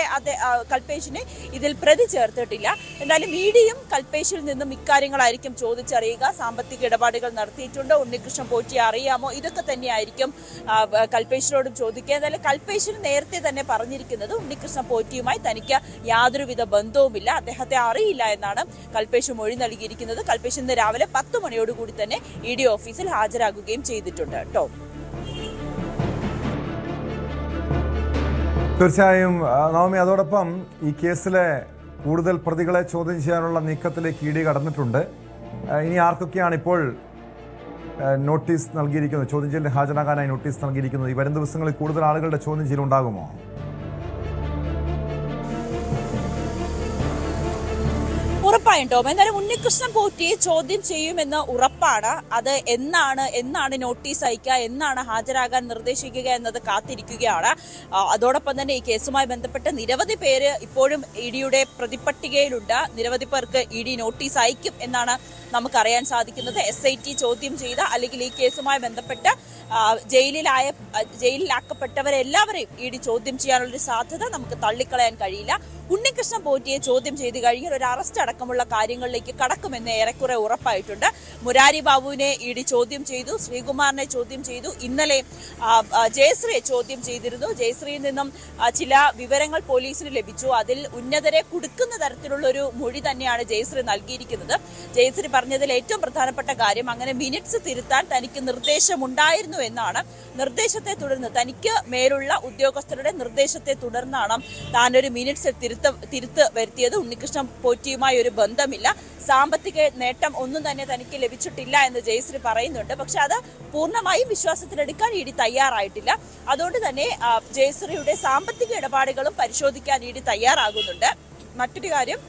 കൽപേഷിനെ ഇതിൽ പ്രതി ചേർത്തിട്ടില്ല. എന്തായാലും EDയും കൽപേഷിൽ നിന്നും ഇക്കാര്യങ്ങളായിരിക്കും ചോദിച്ചറിയുക. സാമ്പത്തിക ഇടപാടുകൾ നടത്തിയിട്ടുണ്ടോ, ഉണ്ണികൃഷ്ണൻ പോറ്റിയെ അറിയാമോ, ഇതൊക്കെ തന്നെയായിരിക്കും കൽപേഷിനോടും ചോദിക്കുക. എന്തായാലും കൽപേഷിന് നേരത്തെ തന്നെ പറഞ്ഞിരിക്കുന്നത് ഉണ്ണികൃഷ്ണൻ പോറ്റിയുമായി തനിക്ക് യാതൊരുവിധ ബന്ധവുമില്ല, അദ്ദേഹത്തെ അറിയില്ല എന്നാണ് കൽപേഷ് മൊഴി നൽകിയിരിക്കുന്നത്. കൽപേഷ് ഇന്ന് രാവിലെ 10 മണിയോടുകൂടി തന്നെ ED ഓഫീസിൽ ഹാജരാകുകയും ചെയ്തിട്ടുണ്ട്. കേട്ടോ, തീർച്ചയായും നവമി, അതോടൊപ്പം ഈ കേസിലെ കൂടുതൽ പ്രതികളെ ചോദ്യം ചെയ്യാനുള്ള നീക്കത്തിലേക്ക് ED കടന്നിട്ടുണ്ട്. ഇനി ആർക്കൊക്കെയാണ് ഇപ്പോൾ നോട്ടീസ് നൽകിയിരിക്കുന്നത്, ചോദ്യം ചെയ്യലിന് ഹാജരാകാനായി നോട്ടീസ് നൽകിയിരിക്കുന്നത്? ഈ വരും ദിവസങ്ങളിൽ കൂടുതൽ ആളുകളുടെ ചോദ്യം ചെയ്യൽ ഉണ്ടാകുമോ? ഉറപ്പായും ടോം. എന്തായാലും ഉണ്ണികൃഷ്ണൻ പോറ്റിയെ ചോദ്യം ചെയ്യുമെന്ന് ഉറപ്പാണ്. അത് എന്നാണ് നോട്ടീസ് അയക്കുക, എന്നാണ് ഹാജരാകാൻ നിർദ്ദേശിക്കുക എന്നത് കാത്തിരിക്കുകയാണ്. അതോടൊപ്പം തന്നെ ഈ കേസുമായി ബന്ധപ്പെട്ട് നിരവധി പേര് ഇപ്പോഴും EDയുടെ പ്രതിപട്ടികയിലുണ്ട്. നിരവധി പേർക്ക് ED നോട്ടീസ് അയക്കും എന്നാണ് നമുക്കറിയാൻ സാധിക്കുന്നത്. SIT ചോദ്യം ചെയ്ത അല്ലെങ്കിൽ ഈ കേസുമായി ബന്ധപ്പെട്ട് ജയിലിലാക്കപ്പെട്ടവരെല്ലാവരെയും ED ചോദ്യം ചെയ്യാനുള്ളൊരു സാധ്യത നമുക്ക് തള്ളിക്കളയാൻ കഴിയില്ല. ഉണ്ണികൃഷ്ണൻ പോറ്റിയെ ചോദ്യം ചെയ്ത് കഴിഞ്ഞാൽ ഒരു അറസ്റ്റ് അടക്കമുള്ള കാര്യങ്ങളിലേക്ക് കടക്കുമെന്ന് ഏറെക്കുറെ ഉറപ്പായിട്ടുണ്ട്. മുരാരി ബാബുവിനെ ED ചോദ്യം ചെയ്തു, ശ്രീകുമാറിനെ ചോദ്യം ചെയ്തു, ഇന്നലെ ജയശ്രീയെ ചോദ്യം ചെയ്തിരുന്നു. ജയശ്രീയിൽ നിന്നും ചില വിവരങ്ങൾ പോലീസിന് ലഭിച്ചു. അതിൽ ഉന്നതരെ കുടുക്കുന്ന തരത്തിലുള്ള ഒരു മൊഴി തന്നെയാണ് ജയശ്രീ നൽകിയിരിക്കുന്നത്. ജയശ്രീ പറഞ്ഞതിൽ ഏറ്റവും പ്രധാനപ്പെട്ട കാര്യം, അങ്ങനെ മിനിറ്റ്സ് തിരുത്താൻ തനിക്ക് നിർദ്ദേശമുണ്ടായിരുന്നു എന്നാണ്. നിർദ്ദേശത്തെ തുടർന്ന്, തനിക്ക് മേലുള്ള ഉദ്യോഗസ്ഥരുടെ നിർദ്ദേശത്തെ തുടർന്നാണ് താനൊരു മിനിറ്റ്സ് തിരുത്ത് വരുത്തിയത്. ഉണ്ണികൃഷ്ണൻ പോറ്റിയുമായി ഒരു ബന്ധമില്ല, സാമ്പത്തിക നേട്ടം ഒന്നും തന്നെ തനിക്ക് ലഭിച്ചിട്ടില്ല എന്ന് ജയശ്രീ പറയുന്നുണ്ട്. പക്ഷെ അത് പൂർണ്ണമായും വിശ്വാസത്തിലെടുക്കാൻ ED തയ്യാറായിട്ടില്ല. അതുകൊണ്ട് തന്നെ ജയശ്രീയുടെ സാമ്പത്തിക ഇടപാടുകളും പരിശോധിക്കാൻ ED തയ്യാറാകുന്നുണ്ട്. മറ്റൊരു കാര്യം,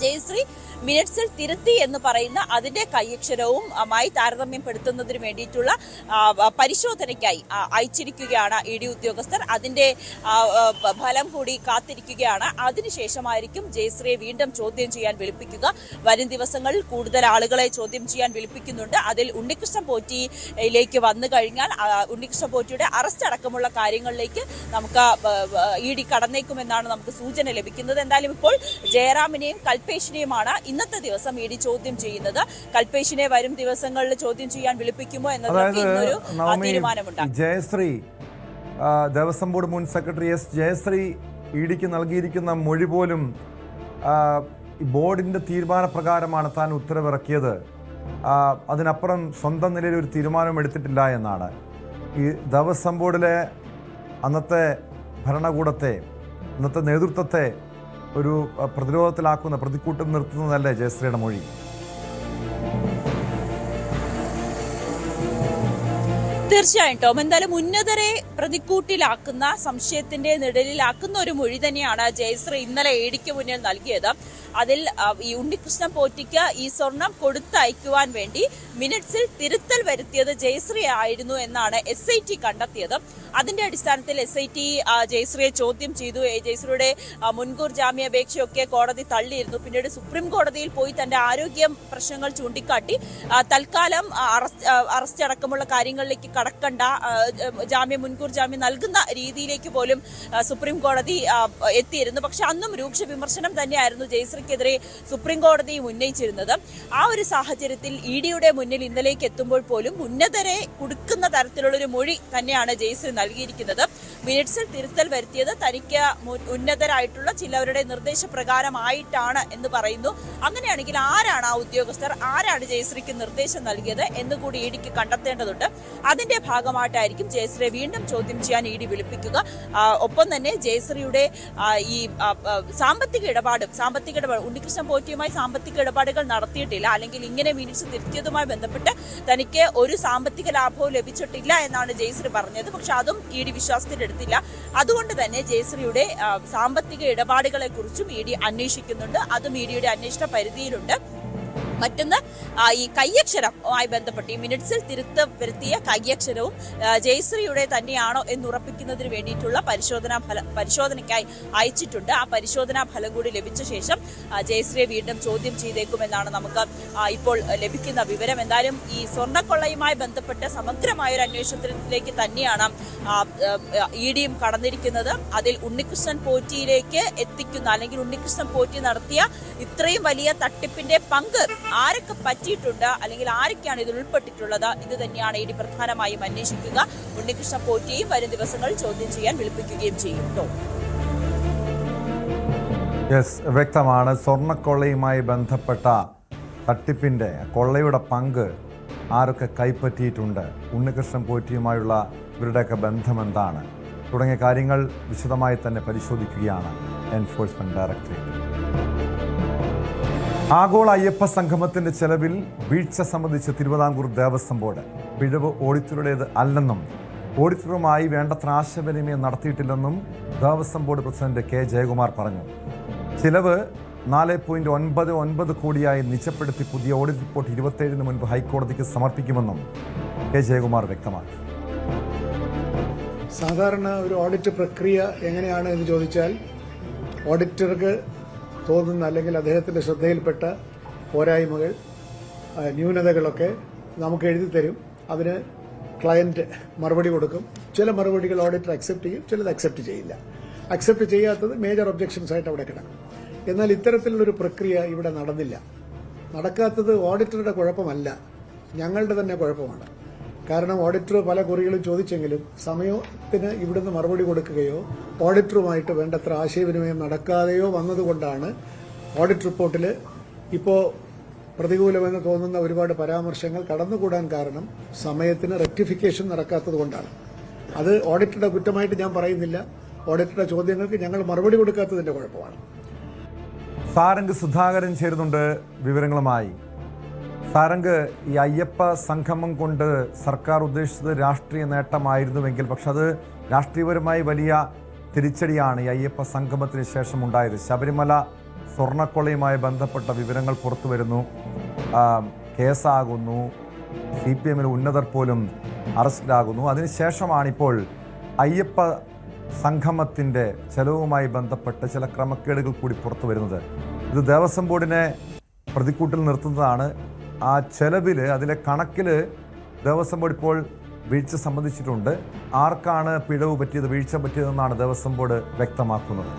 ജയശ്രീ മിനിറ്റ്സിൽ തിരുത്തി എന്ന് പറയുന്ന അതിന്റെ കൈയക്ഷരവുമായി താരതമ്യപ്പെടുത്തുന്നതിന് വേണ്ടിയിട്ടുള്ള പരിശോധനയ്ക്കായി അയച്ചിരിക്കുകയാണ് ED ഉദ്യോഗസ്ഥർ. അതിന്റെ ഫലം കൂടി കാത്തിരിക്കുകയാണ്. അതിനുശേഷമായിരിക്കും ജയശ്രീയെ വീണ്ടും ചോദ്യം ചെയ്യാൻ വിളിപ്പിക്കുക. വരും ദിവസങ്ങളിൽ കൂടുതൽ ആളുകളെ ചോദ്യം ചെയ്യാൻ വിളിപ്പിക്കുന്നുണ്ട്. അതിൽ ഉണ്ണികൃഷ്ണൻ പോറ്റിയിലേക്ക് വന്നു കഴിഞ്ഞാൽ ഉണ്ണികൃഷ്ണൻ പോറ്റിയുടെ അറസ്റ്റ് അടക്കമുള്ള കാര്യങ്ങളിലേക്ക് നമുക്ക് ED കടന്നേക്കുമെന്നാണ് നമുക്ക് സൂചന ലഭിക്കുന്നത്. എന്തായാലും ഇപ്പോൾ ജയറാമിനെയും കൽപേഷിനെയുമാണ് ഇന്നത്തെ ദിവസം ED ചോദ്യം ചെയ്യുന്നത്. കൽപേഷിനെ വരും ദിവസങ്ങളിൽ ചോദ്യം ചെയ്യാൻ വിളിപ്പിക്കുമോ എന്നതൊക്കെ ഇന്നൊരു തീരുമാനമുണ്ട്. ജയശ്രീ, ദേവസ്വം ബോർഡ് മുൻ സെക്രട്ടറി ജയശ്രീ ഇഡിക്ക് നൽകിയിരിക്കുന്ന മൊഴി പോലും ബോർഡിൻ്റെ തീരുമാനപ്രകാരമാണ് താൻ ഉത്തരവിറക്കിയത്, അതിനപ്പുറം സ്വന്തം നിലയിൽ ഒരു തീരുമാനം എടുത്തിട്ടില്ല എന്നാണ്. ഈ ദേവസ്വം ബോർഡിലെ അന്നത്തെ ഭരണകൂടത്തെ, അന്നത്തെ നേതൃത്വത്തെ ഒരു പ്രതിരോധത്തിലാക്കുന്ന, പ്രതിക്കൂട്ടിൽ നിർത്തുന്നതല്ലേ ജയശ്രീയുടെ മൊഴി? തീർച്ചയായും ടോം, എന്തായാലും ഉന്നതരെ പ്രതിക്കൂട്ടിലാക്കുന്ന, സംശയത്തിന്റെ നിഴലിലാക്കുന്ന ഒരു മൊഴി തന്നെയാണ് ജയശ്രീ ഇന്നലെ ഇഡിക്ക് മുന്നിൽ നൽകിയത്. അതിൽ ഈ ഉണ്ണികൃഷ്ണൻ പോറ്റിക്ക് ഈ സ്വർണം കൊടുത്തയക്കുവാൻ വേണ്ടി മിനിറ്റ്സിൽ തിരുത്തൽ വരുത്തിയത് ജയശ്രീ ആയിരുന്നു എന്നാണ് SIT കണ്ടെത്തിയത്. അതിന്റെ അടിസ്ഥാനത്തിൽ SIT ജയശ്രീയെ ചോദ്യം ചെയ്തു. ജയശ്രീയുടെ മുൻകൂർ ജാമ്യാപേക്ഷയൊക്കെ കോടതി തള്ളിയിരുന്നു. പിന്നീട് സുപ്രീം കോടതിയിൽ പോയി തന്റെ ആരോഗ്യ പ്രശ്നങ്ങൾ ചൂണ്ടിക്കാട്ടി തൽക്കാലം അറസ്റ്റ് അടക്കമുള്ള കാര്യങ്ങളിലേക്ക് കടക്കണ്ട, മുൻകൂർ ജാമ്യം നൽകുന്ന രീതിയിലേക്ക് പോലും സുപ്രീം കോടതി എത്തിയിരുന്നു. പക്ഷെ അന്നും രൂക്ഷ വിമർശനം തന്നെയായിരുന്നു ജയശ്രീക്കെതിരെ സുപ്രീം കോടതിയും ഉന്നയിച്ചിരുന്നത്. ആ ഒരു സാഹചര്യത്തിൽ ഇഡിയുടെ മുന്നിൽ ഇന്നലേക്ക് എത്തുമ്പോൾ പോലും ഉന്നതരെ കുടുക്കുന്ന തരത്തിലുള്ളൊരു മൊഴി തന്നെയാണ് ജയശ്രീ നൽകിയിരിക്കുന്നത്. മിനിറ്റ്സിൽ തിരുത്തൽ വരുത്തിയത് തനിക്ക് ഉന്നതരായിട്ടുള്ള ചിലവരുടെ നിർദ്ദേശപ്രകാരമായിട്ടാണ് എന്ന് പറയുന്നു. അങ്ങനെയാണെങ്കിൽ ആരാണ് ആ ഉദ്യോഗസ്ഥർ, ആരാണ് ജയശ്രീക്ക് നിർദ്ദേശം നൽകിയത് എന്നുകൂടി ഇഡിക്ക് കണ്ടെത്തേണ്ടതുണ്ട്. അതിന്റെ ഭാഗമായിട്ടായിരിക്കും ജയശ്രീയെ വീണ്ടും ചോദ്യം ചെയ്യാൻ ഇഡി വിളിപ്പിക്കുക. ഒപ്പം തന്നെ ജയശ്രീയുടെ ഈ സാമ്പത്തിക ഇടപാട് ഉണ്ണികൃഷ്ണൻ പോറ്റിയുമായി സാമ്പത്തിക ഇടപാടുകൾ നടത്തിയിട്ടില്ല, അല്ലെങ്കിൽ ഇങ്ങനെ മിനിറ്റ്സ് തിരുത്തിയതുമായി ബന്ധപ്പെട്ട് തനിക്ക് ഒരു സാമ്പത്തിക ലാഭവും ലഭിച്ചിട്ടില്ല എന്നാണ് ജയശ്രീ പറഞ്ഞത്. പക്ഷെ അതും ഇഡി വിശ്വാസത്തിലെടുത്തില്ല. അതുകൊണ്ട് തന്നെ ജയശ്രീയുടെ സാമ്പത്തിക ഇടപാടുകളെ കുറിച്ചും ഇഡി അന്വേഷിക്കുന്നുണ്ട്. അതും ഇഡിയുടെ അന്വേഷണ പരിധിയിലുണ്ട്. മറ്റൊന്ന് ഈ കയ്യക്ഷരവുമായി ബന്ധപ്പെട്ട് ഈ മിനിറ്റ്സിൽ വരുത്തിയ കയ്യക്ഷരവും ജയശ്രീയുടെ തന്നെയാണോ എന്നുറപ്പിക്കുന്നതിന് വേണ്ടിയിട്ടുള്ള പരിശോധനയ്ക്കായി അയച്ചിട്ടുണ്ട്. ആ പരിശോധനാ ഫലം കൂടി ലഭിച്ച ശേഷം ജയശ്രീയെ വീണ്ടും ചോദ്യം ചെയ്തേക്കുമെന്നാണ് നമുക്ക് ഇപ്പോൾ ലഭിക്കുന്ന വിവരം. എന്തായാലും ഈ സ്വർണ്ണക്കൊള്ളയുമായി ബന്ധപ്പെട്ട് സമഗ്രമായ ഒരു അന്വേഷണത്തിലേക്ക് തന്നെയാണ് ഇഡിയും കടന്നിരിക്കുന്നത്. അതിൽ ഉണ്ണികൃഷ്ണൻ പോറ്റിയിലേക്ക് എത്തിക്കുന്ന, അല്ലെങ്കിൽ ഉണ്ണികൃഷ്ണൻ പോറ്റി നടത്തിയ ഇത്രയും വലിയ തട്ടിപ്പിന്റെ പങ്ക് ആരൊക്കെ പറ്റിയിട്ടുണ്ട്, അല്ലെങ്കിൽ ആരൊക്കെയാണ് ഇതിൽ ഉൾപ്പെട്ടിട്ടുള്ളത്, ഇത് തന്നെയാണ് ഇഡി പ്രധാനമായും അന്വേഷിക്കുക. ഉണ്ണികൃഷ്ണൻ പോറ്റിയെയും വരും ദിവസങ്ങളിൽ ചോദ്യം ചെയ്യാൻ വിളിപ്പിക്കുകയും ചെയ്യും. വ്യക്തമാണ്. സ്വർണ്ണക്കൊള്ളയുമായി ബന്ധപ്പെട്ട തട്ടിപ്പിന്റെ കൊള്ളയുടെ പങ്ക് ആരൊക്കെ കൈപ്പറ്റിയിട്ടുണ്ട്, ഉണ്ണികൃഷ്ണൻ പോറ്റിയുമായുള്ള ഇവരുടെയൊക്കെ ബന്ധം എന്താണ് തുടങ്ങിയ കാര്യങ്ങൾ വിശദമായി തന്നെ പരിശോധിക്കുകയാണ് എൻഫോഴ്സ്മെന്റ് ഡയറക്ടറേറ്റ്. ആഗോള അയ്യപ്പ സംഗമത്തിന്റെ ചെലവിൽ വീഴ്ച സംബന്ധിച്ച് തിരുവിതാംകൂർ ദേവസ്വം ബോർഡ് പിഴവ് ഓഡിറ്ററുടേത് അല്ലെന്നും ഓഡിറ്ററുമായി വേണ്ടത്ര ആശയവിനിമയം നടത്തിയിട്ടില്ലെന്നും Devaswom board president K Jayakumar പറഞ്ഞു. ചിലവ് 4.99 കോടിയായി നിജപ്പെടുത്തി പുതിയ ഓഡിറ്റ് റിപ്പോർട്ട് 27 മുൻപ് ഹൈക്കോടതിക്ക് സമർപ്പിക്കുമെന്നും കെ ജയകുമാർ വ്യക്തമാക്കി. സാധാരണ ഒരു ഓഡിറ്റ് പ്രക്രിയ എങ്ങനെയാണ് എന്ന് ചോദിച്ചാൽ, ഓഡിറ്റർക്ക് തോന്നുന്ന അല്ലെങ്കിൽ അദ്ദേഹത്തിന്റെ ശ്രദ്ധയിൽപ്പെട്ട പോരായ്മകൾ, ന്യൂനതകളൊക്കെ നമുക്ക് എഴുതി തരും. അതിന് ക്ലയന്റ് മറുപടി കൊടുക്കും. ചില മറുപടികൾ ഓഡിറ്റർ അക്സെപ്റ്റ് ചെയ്യും, ചിലത് അക്സെപ്റ്റ് ചെയ്യില്ല. അക്സെപ്റ്റ് ചെയ്യാത്തത് മേജർ ഒബ്ജക്ഷൻസ് ആയിട്ട് അവിടെ കിടക്കും. എന്നാൽ ഇത്തരത്തിലുള്ളൊരു പ്രക്രിയ ഇവിടെ നടന്നില്ല. നടക്കാത്തത് ഓഡിറ്ററുടെ കുഴപ്പമല്ല, ഞങ്ങളുടെ തന്നെ കുഴപ്പമാണ്. കാരണം ഓഡിറ്റർ പല കുറികളും ചോദിച്ചെങ്കിലും സമയത്തിന് ഇവിടുന്ന് മറുപടി കൊടുക്കുകയോ ഓഡിറ്ററുമായിട്ട് വേണ്ടത്ര ആശയവിനിമയം നടക്കാതെയോ വന്നതുകൊണ്ടാണ് ഓഡിറ്റ് റിപ്പോർട്ടിൽ ഇപ്പോൾ പ്രതികൂലമെന്ന് തോന്നുന്ന ഒരുപാട് പരാമർശങ്ങൾ കടന്നുകൂടാൻ കാരണം സമയത്തിന് റെക്ടിഫിക്കേഷൻ നടക്കാത്തതുകൊണ്ടാണ്. അത് ഓഡിറ്ററുടെ കുറ്റമായിട്ട് ഞാൻ പറയുന്നില്ല. ഓഡിറ്ററുടെ ചോദ്യങ്ങൾക്ക് ഞങ്ങൾ മറുപടി കൊടുക്കാത്തതിന്റെ കുഴപ്പമാണ്. സാരംഗ് സുധാകരൻ ചേരുന്നുണ്ട് വിവരങ്ങളുമായി. സാരംഗ്, ഈ അയ്യപ്പ സംഗമം കൊണ്ട് സർക്കാർ ഉദ്ദേശിച്ചത് രാഷ്ട്രീയ നേട്ടമായിരുന്നുവെങ്കിൽ, പക്ഷെ അത് രാഷ്ട്രീയപരമായി വലിയ തിരിച്ചടിയാണ് ഈ അയ്യപ്പ സംഗമത്തിന് ശേഷം ഉണ്ടായത്. ശബരിമല സ്വർണ്ണക്കൊള്ളയുമായി ബന്ധപ്പെട്ട വിവരങ്ങൾ പുറത്തു വരുന്നു, കേസാകുന്നു, CPM ഉന്നതർ പോലും അറസ്റ്റിലാകുന്നു. അതിനുശേഷമാണിപ്പോൾ അയ്യപ്പ സംഗമത്തിൻ്റെ ചെലവുമായി ബന്ധപ്പെട്ട് ചില ക്രമക്കേടുകൾ കൂടി പുറത്തു വരുന്നത്. ഇത് ദേവസ്വം ബോർഡിനെ പ്രതിക്കൂട്ടിൽ നിർത്തുന്നതാണ്. ആ ചെലവിൽ, അതിലെ കണക്കിൽ ദേവസ്വം ബോർഡ് ഇപ്പോൾ വീഴ്ച സംബന്ധിച്ചിട്ടുണ്ട്. ആർക്കാണ് പിഴവ് പറ്റിയത്, വീഴ്ച പറ്റിയതെന്നാണ് ദേവസ്വം ബോർഡ് വ്യക്തമാക്കുന്നത്.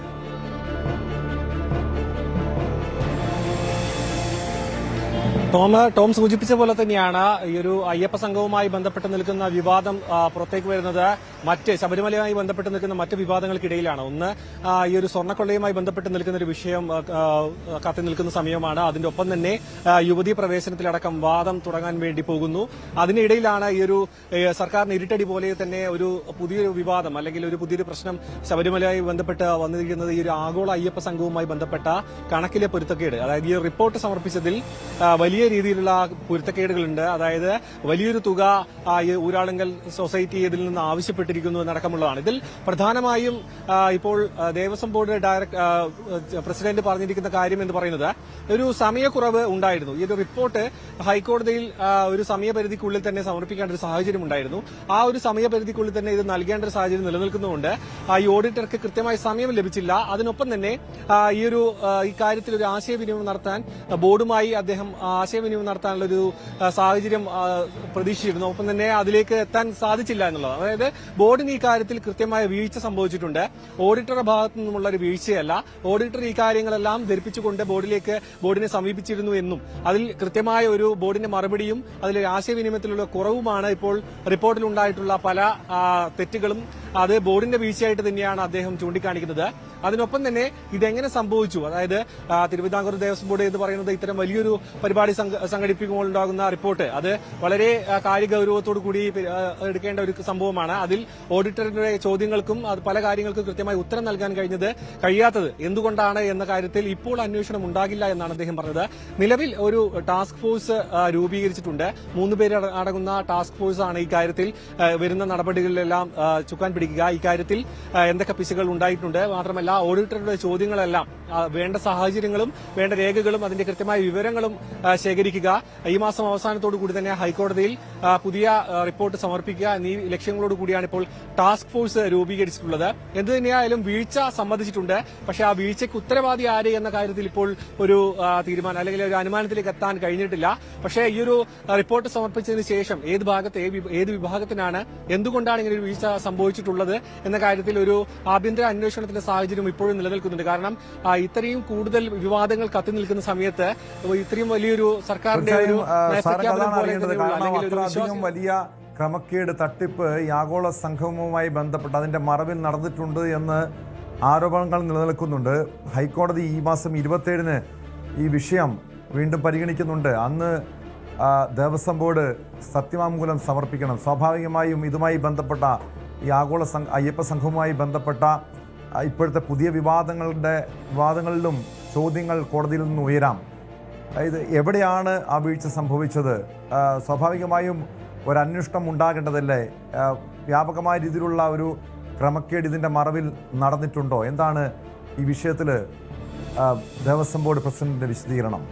ടോം സൂചിപ്പിച്ച പോലെ തന്നെയാണ് ഈ ഒരു അയ്യപ്പ സംഘവുമായി ബന്ധപ്പെട്ട് നിൽക്കുന്ന വിവാദം പുറത്തേക്ക് വരുന്നത്. മറ്റ് ശബരിമലയുമായി ബന്ധപ്പെട്ട് നിൽക്കുന്ന മറ്റ് വിവാദങ്ങൾക്കിടയിലാണ്. ഒന്ന്, ഈ ഒരു സ്വർണ്ണക്കൊള്ളയുമായി ബന്ധപ്പെട്ട് നിൽക്കുന്ന ഒരു വിഷയം കത്തി നിൽക്കുന്ന സമയമാണ്. അതിന്റെ ഒപ്പം തന്നെ യുവതീ പ്രവേശനത്തിലടക്കം വാദം തുടങ്ങാൻ വേണ്ടി പോകുന്നു. അതിനിടയിലാണ് ഈ ഒരു സർക്കാരിന് ഇരുട്ടടി പോലെ തന്നെ ഒരു പുതിയൊരു വിവാദം അല്ലെങ്കിൽ ഒരു പുതിയൊരു പ്രശ്നം ശബരിമലയുമായി ബന്ധപ്പെട്ട് വന്നിരിക്കുന്നത് ഈ ഒരു ആഗോള അയ്യപ്പ സംഘവുമായി ബന്ധപ്പെട്ട കണക്കിലെ പൊരുത്തക്കേട്. അതായത് ഈ റിപ്പോർട്ട് സമർപ്പിച്ചതിൽ വലിയ രീതിയിലുള്ള പൊരുത്തക്കേടുകളുണ്ട്. അതായത് വലിയൊരു തുക ഊരാളുങ്കൽ സൊസൈറ്റി ഇതിൽ നിന്ന് ആവശ്യപ്പെട്ടിരിക്കുന്നു എന്നടക്കമുള്ളതാണ്. ഇതിൽ പ്രധാനമായും ഇപ്പോൾ ദേവസ്വം ബോർഡ് പ്രസിഡന്റ് പറഞ്ഞിരിക്കുന്ന കാര്യം എന്ന് പറയുന്നത് ഒരു സമയക്കുറവ് ഉണ്ടായിരുന്നു. ഈ ഒരു റിപ്പോർട്ട് ഹൈക്കോടതിയിൽ ഒരു സമയപരിധിക്കുള്ളിൽ തന്നെ സമർപ്പിക്കേണ്ട ഒരു സാഹചര്യം ഉണ്ടായിരുന്നു. ആ ഒരു സമയപരിധിക്കുള്ളിൽ തന്നെ ഇത് നൽകേണ്ട ഒരു സാഹചര്യം നിലനിൽക്കുന്നതുകൊണ്ട് ഈ ഓഡിറ്റർക്ക് കൃത്യമായ സമയം ലഭിച്ചില്ല. അതിനൊപ്പം തന്നെ ഈ കാര്യത്തിൽ ഒരു ആശയവിനിമയം നടത്താൻ ബോർഡുമായി അദ്ദേഹം ആശയവിനിമയം നടത്താനുള്ള ഒരു സാഹചര്യം പ്രതീക്ഷിച്ചിരുന്നു. ഒപ്പം തന്നെ അതിലേക്ക് എത്താൻ സാധിച്ചില്ല എന്നുള്ളത്. അതായത് ബോർഡിന് ഈ കാര്യത്തിൽ കൃത്യമായ വീഴ്ച സംഭവിച്ചിട്ടുണ്ട്. ഓഡിറ്ററുടെ ഭാഗത്തു നിന്നുമുള്ള ഒരു വീഴ്ചയല്ല. ഓഡിറ്റർ ഈ കാര്യങ്ങളെല്ലാം ധരിപ്പിച്ചുകൊണ്ട് ബോർഡിനെ സമീപിച്ചിരുന്നു എന്നും അതിൽ കൃത്യമായ ഒരു ബോർഡിന്റെ മറുപടിയും അതിലെ ആശയവിനിമയത്തിലുള്ള കുറവുമാണ് ഇപ്പോൾ റിപ്പോർട്ടിൽ ഉണ്ടായിട്ടുള്ള പല തെറ്റുകളും അത് ബോർഡിന്റെ വീഴ്ചയായിട്ട് തന്നെയാണ് അദ്ദേഹം ചൂണ്ടിക്കാണിക്കുന്നത്. അതിനൊപ്പം തന്നെ ഇതെങ്ങനെ സംഭവിച്ചു, അതായത് തിരുവിതാംകൂർ ദേവസ്വം ബോർഡ് എന്ന് പറയുന്നത് ഇത്തരം വലിയൊരു പരിപാടി സംഘടിപ്പിക്കുമ്പോൾ ഉണ്ടാകുന്ന റിപ്പോർട്ട് അത് വളരെ കാര്യഗൌരവത്തോടു കൂടി എടുക്കേണ്ട ഒരു സംഭവമാണ്. അതിൽ ഓഡിറ്ററുടെ ചോദ്യങ്ങൾക്കും പല കാര്യങ്ങൾക്കും കൃത്യമായി ഉത്തരം നൽകാൻ കഴിയാത്തത് എന്തുകൊണ്ടാണ് എന്ന കാര്യത്തിൽ ഇപ്പോൾ അന്വേഷണം ഉണ്ടാകില്ല എന്നാണ് അദ്ദേഹം പറഞ്ഞത്. നിലവിൽ ഒരു ടാസ്ക് ഫോഴ്സ് രൂപീകരിച്ചിട്ടുണ്ട്. 3 പേര് അടങ്ങുന്ന ടാസ്ക് ഫോഴ്സ് ആണ് ഈ കാര്യത്തിൽ വരുന്ന നടപടികളിലെല്ലാം ചുക്കാൻ പിടിക്കുക. ഇക്കാര്യത്തിൽ എന്തൊക്കെ പിശകുകൾ ഉണ്ടായിട്ടുണ്ട്, മാത്രമല്ല ഓഡിറ്ററുടെ ചോദ്യങ്ങളെല്ലാം വേണ്ട സാഹചര്യങ്ങളും വേണ്ട രേഖകളും അതിന്റെ കൃത്യമായ വിവരങ്ങളും ശേഖരിക്കുക. ഈ മാസം അവസാനത്തോടു കൂടി തന്നെ ഹൈക്കോടതിയിൽ പുതിയ റിപ്പോർട്ട് സമർപ്പിക്കുക എന്നീ ലക്ഷ്യങ്ങളോട് കൂടിയാണ് ഇപ്പോൾ ടാസ്ക് ഫോഴ്സ് രൂപീകരിച്ചിട്ടുള്ളത്. എന്തു തന്നെയായാലും വീഴ്ച സമ്മതിച്ചിട്ടുണ്ട്. പക്ഷേ ആ വീഴ്ചയ്ക്ക് ഉത്തരവാദി ആര് എന്ന കാര്യത്തിൽ ഇപ്പോൾ ഒരു തീരുമാനം അല്ലെങ്കിൽ ഒരു അനുമാനത്തിലേക്ക് എത്താൻ കഴിഞ്ഞിട്ടില്ല. പക്ഷേ ഈ ഒരു റിപ്പോർട്ട് സമർപ്പിച്ചതിന് ശേഷം ഏത് വിഭാഗത്തിനാണ് എന്തുകൊണ്ടാണ് ഇങ്ങനെ ഒരു വീഴ്ച സംഭവിച്ചിട്ടുള്ളത് എന്ന കാര്യത്തിൽ ഒരു ആഭ്യന്തര അന്വേഷണത്തിന്റെ സാഹചര്യം ഇപ്പോഴും നിലനിൽക്കുന്നുണ്ട്. കാരണം ഇത്രയും കൂടുതൽ വിവാദങ്ങൾ കത്തി നിൽക്കുന്ന സമയത്ത് ഇത്രയും വലിയൊരു സർക്കാരിന്റെ ഒരു വലിയ ക്രമക്കേട് തട്ടിപ്പ് ഈ ആഗോള സംഘവുമായി ബന്ധപ്പെട്ട് അതിന്റെ മറവിൽ നടന്നിട്ടുണ്ട് എന്ന് ആരോപണങ്ങൾ നിലനിൽക്കുന്നുണ്ട്. ഹൈക്കോടതി ഈ മാസം 27-ന് ഈ വിഷയം വീണ്ടും പരിഗണിക്കുന്നുണ്ട്. അന്ന് ദേവസ്വം ബോർഡ് സത്യവാങ്മൂലം സമർപ്പിക്കണം. സ്വാഭാവികമായും ഇതുമായി ബന്ധപ്പെട്ട ഈ ആഗോള അയ്യപ്പ സംഘവുമായി ബന്ധപ്പെട്ട ഇപ്പോഴത്തെ പുതിയ വിവാദങ്ങളിലും ചോദ്യങ്ങൾ കോടതിയിൽ നിന്ന് ഉയരാം. അതായത് എവിടെയാണ് ആ വീഴ്ച സംഭവിച്ചത്? സ്വാഭാവികമായും ഒരു അന്വേഷണം ഉണ്ടാകേണ്ടതല്ലേ? വ്യാപകമായ രീതിയിലുള്ള ഒരു ക്രമക്കേട് ഇതിൻ്റെ മറവിൽ നടന്നിട്ടുണ്ടോ? എന്താണ് ഈ വിഷയത്തിൽ ദേവസ്വം ബോർഡ് പ്രസിഡന്റിന്റെ വിശദീകരണം?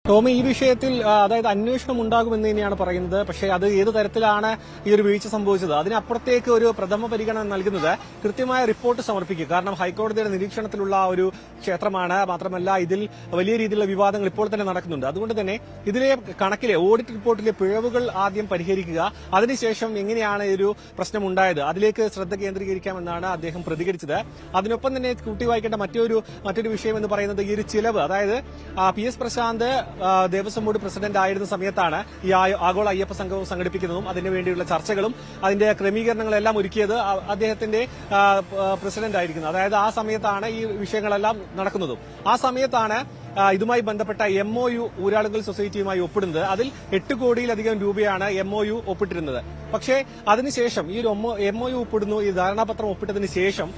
ടോമി, ഈ വിഷയത്തിൽ അതായത് അന്വേഷണം ഉണ്ടാകുമെന്ന് തന്നെയാണ് പറയുന്നത്. പക്ഷേ അത് ഏത് തരത്തിലാണ് ഈ ഒരു വീഴ്ച സംഭവിച്ചത് അതിനപ്പുറത്തേക്ക് ഒരു പ്രഥമ പരിഗണന നൽകുന്നത് കൃത്യമായ റിപ്പോർട്ട് സമർപ്പിക്കുക. കാരണം ഹൈക്കോടതിയുടെ നിരീക്ഷണത്തിലുള്ള ഒരു ക്ഷേത്രമാണ്. മാത്രമല്ല ഇതിൽ വലിയ രീതിയിലുള്ള വിവാദങ്ങൾ ഇപ്പോൾ തന്നെ നടക്കുന്നുണ്ട്. അതുകൊണ്ട് തന്നെ ഇതിലെ കണക്കിലെ ഓഡിറ്റ് റിപ്പോർട്ടിലെ പിഴവുകൾ ആദ്യം പരിഹരിക്കുക. അതിനുശേഷം എങ്ങനെയാണ് ഈ ഒരു പ്രശ്നം ഉണ്ടായത് അതിലേക്ക് ശ്രദ്ധ കേന്ദ്രീകരിക്കാമെന്നാണ് അദ്ദേഹം പ്രതികരിച്ചത്. അതിനൊപ്പം തന്നെ കൂട്ടി വായിക്കേണ്ട മറ്റൊരു വിഷയം എന്ന് പറയുന്നത് ഈ ഒരു ചിലവ്. അതായത് PS Prashanth Devaswom board president ആയിരുന്ന സമയത്താണ് ഈ ആഗോള അയ്യപ്പ സംഘവും സംഘടിപ്പിക്കുന്നതും അതിനുവേണ്ടിയുള്ള ചർച്ചകളും അതിന്റെ ക്രമീകരണങ്ങളെല്ലാം ഒരുക്കിയത് അദ്ദേഹത്തിന്റെ പ്രസിഡന്റ് ആയിരിക്കുന്നത്. അതായത് ആ സമയത്താണ് ഈ വിഷയങ്ങളെല്ലാം നടക്കുന്നതും. ആ സമയത്താണ് ഇതുമായി ബന്ധപ്പെട്ട MOU ഊരാളുങ്കൽ സൊസൈറ്റിയുമായി ഒപ്പിടുന്നത്. അതിൽ 8 കോടിയിലധികം രൂപയാണ് MOU ഒപ്പിട്ടിരുന്നത്. പക്ഷേ അതിനുശേഷം ഈ ഒരു MOU ഒപ്പിടുന്നു, ഈ ധാരണാപത്രം ഒപ്പിട്ടതിന് ശേഷം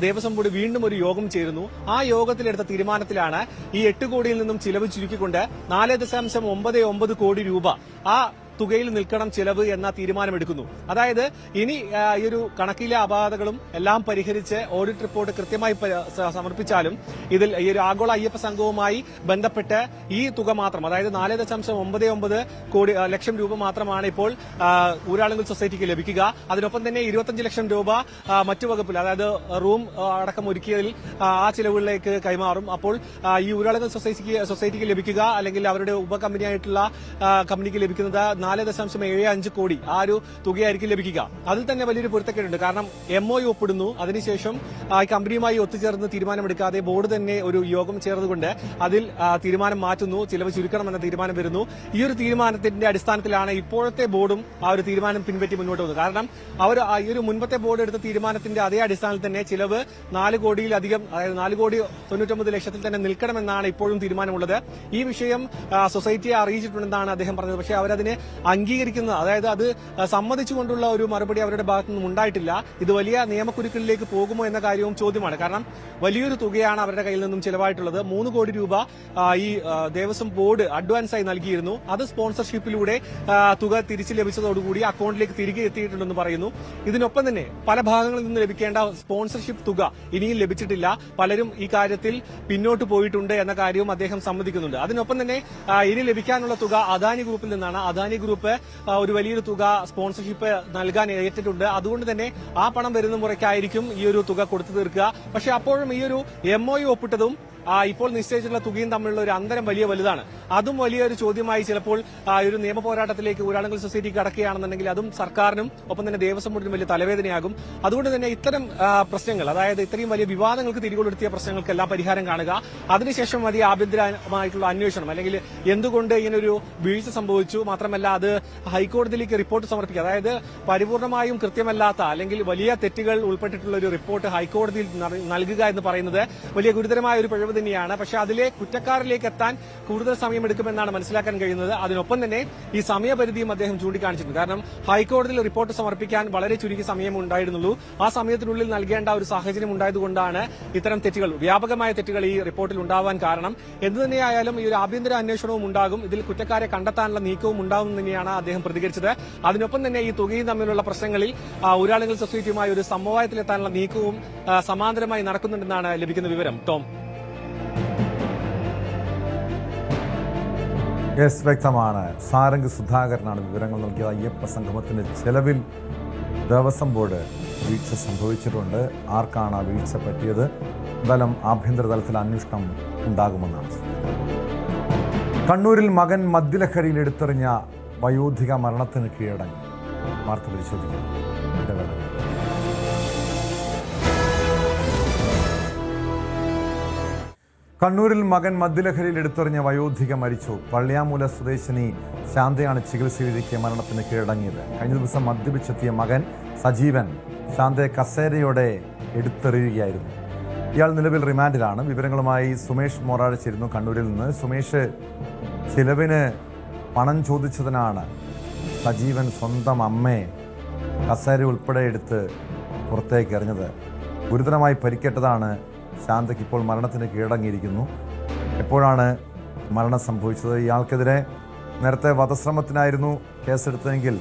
ദേവസ്വം ബോർഡ് വീണ്ടും ഒരു യോഗം ചേരുന്നു. ആ യോഗത്തിലെടുത്ത തീരുമാനത്തിലാണ് ഈ 8 കോടിയിൽ നിന്നും ചിലവ് ചുരുക്കിക്കൊണ്ട് 4.99 കോടി രൂപ ആ തുകയിൽ നിൽക്കണം ചിലവ് എന്ന തീരുമാനമെടുക്കുന്നു. അതായത് ഇനി ഈ ഒരു കണക്കിലെ അപാകതകളും എല്ലാം പരിഹരിച്ച് ഓഡിറ്റ് റിപ്പോർട്ട് കൃത്യമായി സമർപ്പിച്ചാലും ഇതിൽ ഈ ഒരു ആഗോള അയ്യപ്പ സംഘവുമായി ബന്ധപ്പെട്ട് ഈ തുക മാത്രം, അതായത് 4.99 ലക്ഷം രൂപ മാത്രമാണ് ഇപ്പോൾ ഊരാളുങ്കൽ സൊസൈറ്റിക്ക് ലഭിക്കുക. അതിനൊപ്പം തന്നെ 25 ലക്ഷം രൂപ മറ്റു വകുപ്പിൽ, അതായത് റൂം അടക്കം ഒരുക്കിയതിൽ ആ ചിലവുകളിലേക്ക് കൈമാറും. അപ്പോൾ ഈ ഊരാളുങ്കൽ സൊസൈറ്റിക്ക് ലഭിക്കുക അല്ലെങ്കിൽ അവരുടെ ഉപകമ്പനിയായിട്ടുള്ള കമ്പനിക്ക് ലഭിക്കുന്നത് 4.75 കോടി ആ ഒരു തുകയായിരിക്കും ലഭിക്കുക. അതിൽ തന്നെ വലിയൊരു പൊരുത്തക്കേടുണ്ട്. കാരണം MOU ഒപ്പിടുന്നു, അതിനുശേഷം കമ്പനിയുമായി ഒത്തുചേർന്ന് തീരുമാനമെടുക്കാതെ ബോർഡ് തന്നെ ഒരു യോഗം ചേർന്നുകൊണ്ട് അതിൽ തീരുമാനം മാറ്റുന്നു, ചിലവ് ചുരുക്കണമെന്ന തീരുമാനം വരുന്നു. ഈ ഒരു തീരുമാനത്തിന്റെ അടിസ്ഥാനത്തിലാണ് ഇപ്പോഴത്തെ ബോർഡും ആ ഒരു തീരുമാനം പിൻപറ്റി മുന്നോട്ട് വന്നത്. കാരണം അവർ ഈ ഒരു മുൻപത്തെ ബോർഡ് എടുത്ത തീരുമാനത്തിന്റെ അതേ അടിസ്ഥാനത്തിൽ തന്നെ ചിലവ് 4 കോടിയിലധികം, അതായത് 4,99,00,000 തന്നെ നിൽക്കണമെന്നാണ് ഇപ്പോഴും തീരുമാനമുള്ളത്. ഈ വിഷയം സൊസൈറ്റിയെ അറിയിച്ചിട്ടുണ്ടെന്നാണ് അദ്ദേഹം പറഞ്ഞത്. പക്ഷേ അവരതിനെ അംഗീകരിക്കുന്ന, അതായത് അത് സമ്മതിച്ചുകൊണ്ടുള്ള ഒരു മറുപടി അവരുടെ ഭാഗത്തുനിന്നും ഉണ്ടായിട്ടില്ല. ഇത് വലിയ നിയമക്കുരുക്കളിലേക്ക് പോകുമോ എന്ന കാര്യവും ചോദ്യമാണ്. കാരണം വലിയൊരു തുകയാണ് അവരുടെ കയ്യിൽ നിന്നും ചിലവായിട്ടുള്ളത്. 3 കോടി രൂപ ഈ ദേവസ്വം ബോർഡ് അഡ്വാൻസായി നൽകിയിരുന്നു. അത് സ്പോൺസർഷിപ്പിലൂടെ തുക തിരിച്ചു ലഭിച്ചതോടുകൂടി അക്കൌണ്ടിലേക്ക് തിരികെ എത്തിയിട്ടുണ്ടെന്ന് പറയുന്നു. ഇതിനൊപ്പം തന്നെ പല ഭാഗങ്ങളിൽ നിന്ന് ലഭിക്കേണ്ട സ്പോൺസർഷിപ്പ് തുക ഇനിയും ലഭിച്ചിട്ടില്ല. പലരും ഈ കാര്യത്തിൽ പിന്നോട്ട് പോയിട്ടുണ്ട് എന്ന കാര്യവും അദ്ദേഹം സമ്മതിക്കുന്നുണ്ട്. അതിനൊപ്പം തന്നെ ഇനി ലഭിക്കാനുള്ള തുക അദാനി ഗ്രൂപ്പിൽ നിന്നാണ്. അദാനി ഗ്രൂപ്പ് ഒരു വലിയൊരു തുക സ്പോൺസർഷിപ്പ് നൽകാൻ ഏറ്റിട്ടുണ്ട്. അതുകൊണ്ട് തന്നെ ആ പണം വരുന്ന മുറയ്ക്കായിരിക്കും ഈ ഒരു തുക കൊടുത്തു തീർക്കുക. പക്ഷേ അപ്പോഴും ഈ ഒരു MOU ഒപ്പിട്ടതും ഇപ്പോൾ നിശ്ചയിച്ചിട്ടുള്ള തുകയും തമ്മിലുള്ള ഒരു അന്തരം വലുതാണ്. അതും വലിയൊരു ചോദ്യമായി ചിലപ്പോൾ ഒരു നിയമ പോരാട്ടത്തിലേക്ക് ഊരാളുങ്കൽ സൊസൈറ്റി കടക്കുകയാണെന്നുണ്ടെങ്കിൽ അതും സർക്കാരിനും ഒപ്പം തന്നെ ദേവസ്വം ബോർഡിനും വലിയ തലവേദനയാകും. അതുകൊണ്ട് തന്നെ ഇത്തരം പ്രശ്നങ്ങൾ, അതായത് ഇത്രയും വലിയ വിവാദങ്ങൾക്ക് തിരികൊളുത്തിയ പ്രശ്നങ്ങൾക്കെല്ലാം പരിഹാരം കാണുക, അതിനുശേഷം മതി ആഭ്യന്തരമായിട്ടുള്ള അന്വേഷണം, അല്ലെങ്കിൽ എന്തുകൊണ്ട് ഇങ്ങനൊരു വീഴ്ച സംഭവിച്ചു, മാത്രമല്ല അത് ഹൈക്കോടതിയിലേക്ക് റിപ്പോർട്ട് സമർപ്പിക്കുക. അതായത് പരിപൂർണമായും കൃത്യമല്ലാത്ത അല്ലെങ്കിൽ വലിയ തെറ്റുകൾ ഉൾപ്പെട്ടിട്ടുള്ള ഒരു റിപ്പോർട്ട് ഹൈക്കോടതിയിൽ നൽകുക എന്ന് പറയുന്നത് വലിയ ഗുരുതരമായ ഒരു പിഴവ് തന്നെയാണ്. പക്ഷേ അതിലെ കുറ്റക്കാരിലേക്ക് എത്താൻ കൂടുതൽ സമയമെടുക്കുമെന്നാണ് മനസ്സിലാക്കാൻ കഴിയുന്നത്. അതിനൊപ്പം തന്നെ ഈ സമയപരിധിയും അദ്ദേഹം ചൂണ്ടിക്കാണിച്ചിട്ടുണ്ട്. കാരണം ഹൈക്കോടതിയിൽ റിപ്പോർട്ട് സമർപ്പിക്കാൻ വളരെ ചുരുങ്ങിയ സമയം ഉണ്ടായിരുന്നുള്ളൂ. ആ സമയത്തിനുള്ളിൽ നൽകേണ്ട ഒരു സാഹചര്യം ഉണ്ടായതുകൊണ്ടാണ് ഇത്തരം തെറ്റുകൾ, വ്യാപകമായ തെറ്റുകൾ ഈ റിപ്പോർട്ടിൽ ഉണ്ടാവാൻ കാരണം. എന്തുതന്നെയായാലും ഈ ഒരു ആഭ്യന്തര അന്വേഷണവും ഉണ്ടാകും, ഇതിൽ കുറ്റക്കാരെ കണ്ടെത്താനുള്ള നീക്കവും ഉണ്ടാകും തന്നെയാണ് അദ്ദേഹം പ്രതികരിച്ചത്. അതിനൊപ്പം തന്നെ ഈ തുകയും തമ്മിലുള്ള പ്രശ്നങ്ങളിൽ ഊരാളുങ്കൽ സൊസൈറ്റിയുമായി ഒരു സമവായത്തിലെത്താനുള്ള നീക്കവും സമാന്തരമായി നടക്കുന്നുണ്ടെന്നാണ് ലഭിക്കുന്ന വിവരം. ടോം. വ്യക്തമാണ്. സാരംഗ് സുധാകരനാണ് വിവരങ്ങൾ നൽകിയത്. അയ്യപ്പ സംഗമത്തിന്റെ ചെലവിൽ ദേവസ്വം ബോർഡ് വീഴ്ച സംഭവിച്ചിട്ടുണ്ട്. ആർക്കാണ് ആ വീഴ്ച പറ്റിയത്? എന്തായാലും ആഭ്യന്തര തലത്തിൽ അന്വേഷണം ഉണ്ടാകുമെന്നാണ്. കണ്ണൂരിൽ മകൻ മദ്യലഹരിയിൽ എടുത്തെറിഞ്ഞ വയോധിക മരണത്തിന് കീഴടങ്ങി. വാർത്ത പരിശോധിക്കും. കണ്ണൂരിൽ മകൻ മദ്യലഹരിയിൽ എടുത്തെറിഞ്ഞ വയോധിക മരിച്ചു. പള്ളിയാമൂല സ്വദേശിനി ശാന്തയാണ് ചികിത്സയിലിരിക്കെ മരണത്തിന് കീഴടങ്ങിയത്. കഴിഞ്ഞ ദിവസം മദ്യപിച്ചെത്തിയ മകൻ സജീവൻ ശാന്തയെ കസേരയോടെ എടുത്തെറിയുകയായിരുന്നു. ഇയാൾ നിലവിൽ റിമാൻഡിലാണ്. വിവരങ്ങളുമായി സുമേഷ് മോറാഴ ചേരുന്നു കണ്ണൂരിൽ നിന്ന്. സുമേഷ്, ചിലവിന് പണം ചോദിച്ചതിനാണ് സജീവൻ സ്വന്തം അമ്മയെ കസേര ഉൾപ്പെടെ എടുത്ത് പുറത്തേക്ക് എറിഞ്ഞത്. ഗുരുതരമായി പരിക്കേറ്റതാണ് ശാന്തയ്ക്ക്. ഇപ്പോൾ മരണത്തിന് കീഴടങ്ങിയിരിക്കുന്നു. എപ്പോഴാണ് മരണം സംഭവിച്ചത്? ഇയാൾക്കെതിരെ നേരത്തെ വധശ്രമത്തിനായിരുന്നു കേസെടുത്തതെങ്കിൽ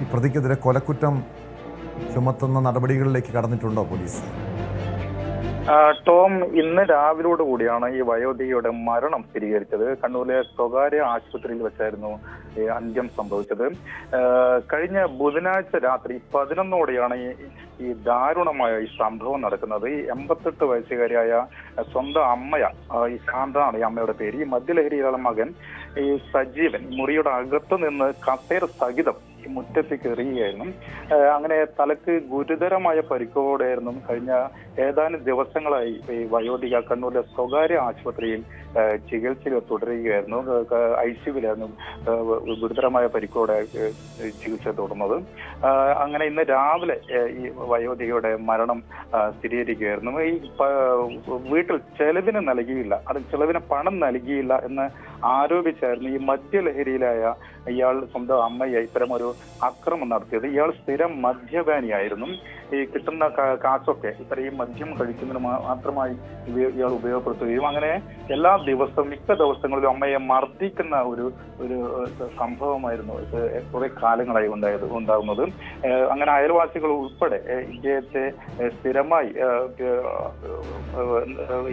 ഈ പ്രതിക്കെതിരെ കൊലക്കുറ്റം ചുമത്തുന്ന നടപടികളിലേക്ക് കടന്നിട്ടുണ്ടോ പോലീസ്? ടോം, ഇന്ന് രാവിലോട് കൂടിയാണ് ഈ വയോധികയുടെ മരണം സ്ഥിരീകരിച്ചത്. കണ്ണൂരിലെ സ്വകാര്യ ആശുപത്രിയിൽ വെച്ചായിരുന്നു അന്ത്യം സംഭവിച്ചത്. കഴിഞ്ഞ ബുധനാഴ്ച രാത്രി 11ഓടെയാണ് ഈ ദാരുണമായ ഈ സംഭവം നടക്കുന്നത്. ഈ 88 വയസ്സുകാരിയായ സ്വന്തം അമ്മയ, ഈ ശാന്താണ് ഈ അമ്മയുടെ പേര്. ഈ മദ്യലഹരിയിലുള്ള മകൻ ഈ സജീവൻ മുറിയുടെ അകത്ത് നിന്ന് കസേര സഹിതം ഈ മുറ്റത്തേക്ക് എറിയുകയായിരുന്നു. അങ്ങനെ തലക്ക് ഗുരുതരമായ പരിക്കോടെയായിരുന്നു കഴിഞ്ഞ ഏതാനും ദിവസങ്ങളായി ഈ വയോധിക കണ്ണൂരിലെ സ്വകാര്യ ആശുപത്രിയിൽ ചികിത്സയിൽ തുടരുകയായിരുന്നു. ICUവിലായിരുന്നു ഗുരുതരമായ പരിക്കോടെ ചികിത്സ തുടർന്നത്. അങ്ങനെ ഇന്ന് രാവിലെ ഈ വയോധികയുടെ മരണം സ്ഥിരീകരിക്കുകയായിരുന്നു. ഈ വീട്ടിൽ ചെലവിന് നൽകിയില്ല, അത് ചെലവിന് പണം നൽകിയില്ല എന്ന് ആരോപിച്ചായിരുന്നു ഈ മദ്യലഹരിയിലായ ഇയാൾ സ്വന്തം അമ്മയെ ഇത്തരമൊരു ആക്രമണം നടത്തിയത്. ഇയാൾ സ്ഥിരം മദ്യപാനിയായിരുന്നു. ഈ കിട്ടുന്ന കാശൊക്കെ ഇത്രയും മദ്യം കഴിക്കുന്നതിന് മാത്രമായി ഇയാൾ ഉപയോഗപ്പെടുത്തുകയും അങ്ങനെ എല്ലാ ദിവസവും മിക്ക ദിവസങ്ങളിലും അമ്മയെ മർദ്ദിക്കുന്ന ഒരു സംഭവമായിരുന്നു ഇത് കുറെ കാലങ്ങളായി ഉണ്ടാകുന്നത്. അങ്ങനെ അയൽവാസികൾ ഉൾപ്പെടെ ഇദ്ദേഹത്തെ സ്ഥിരമായി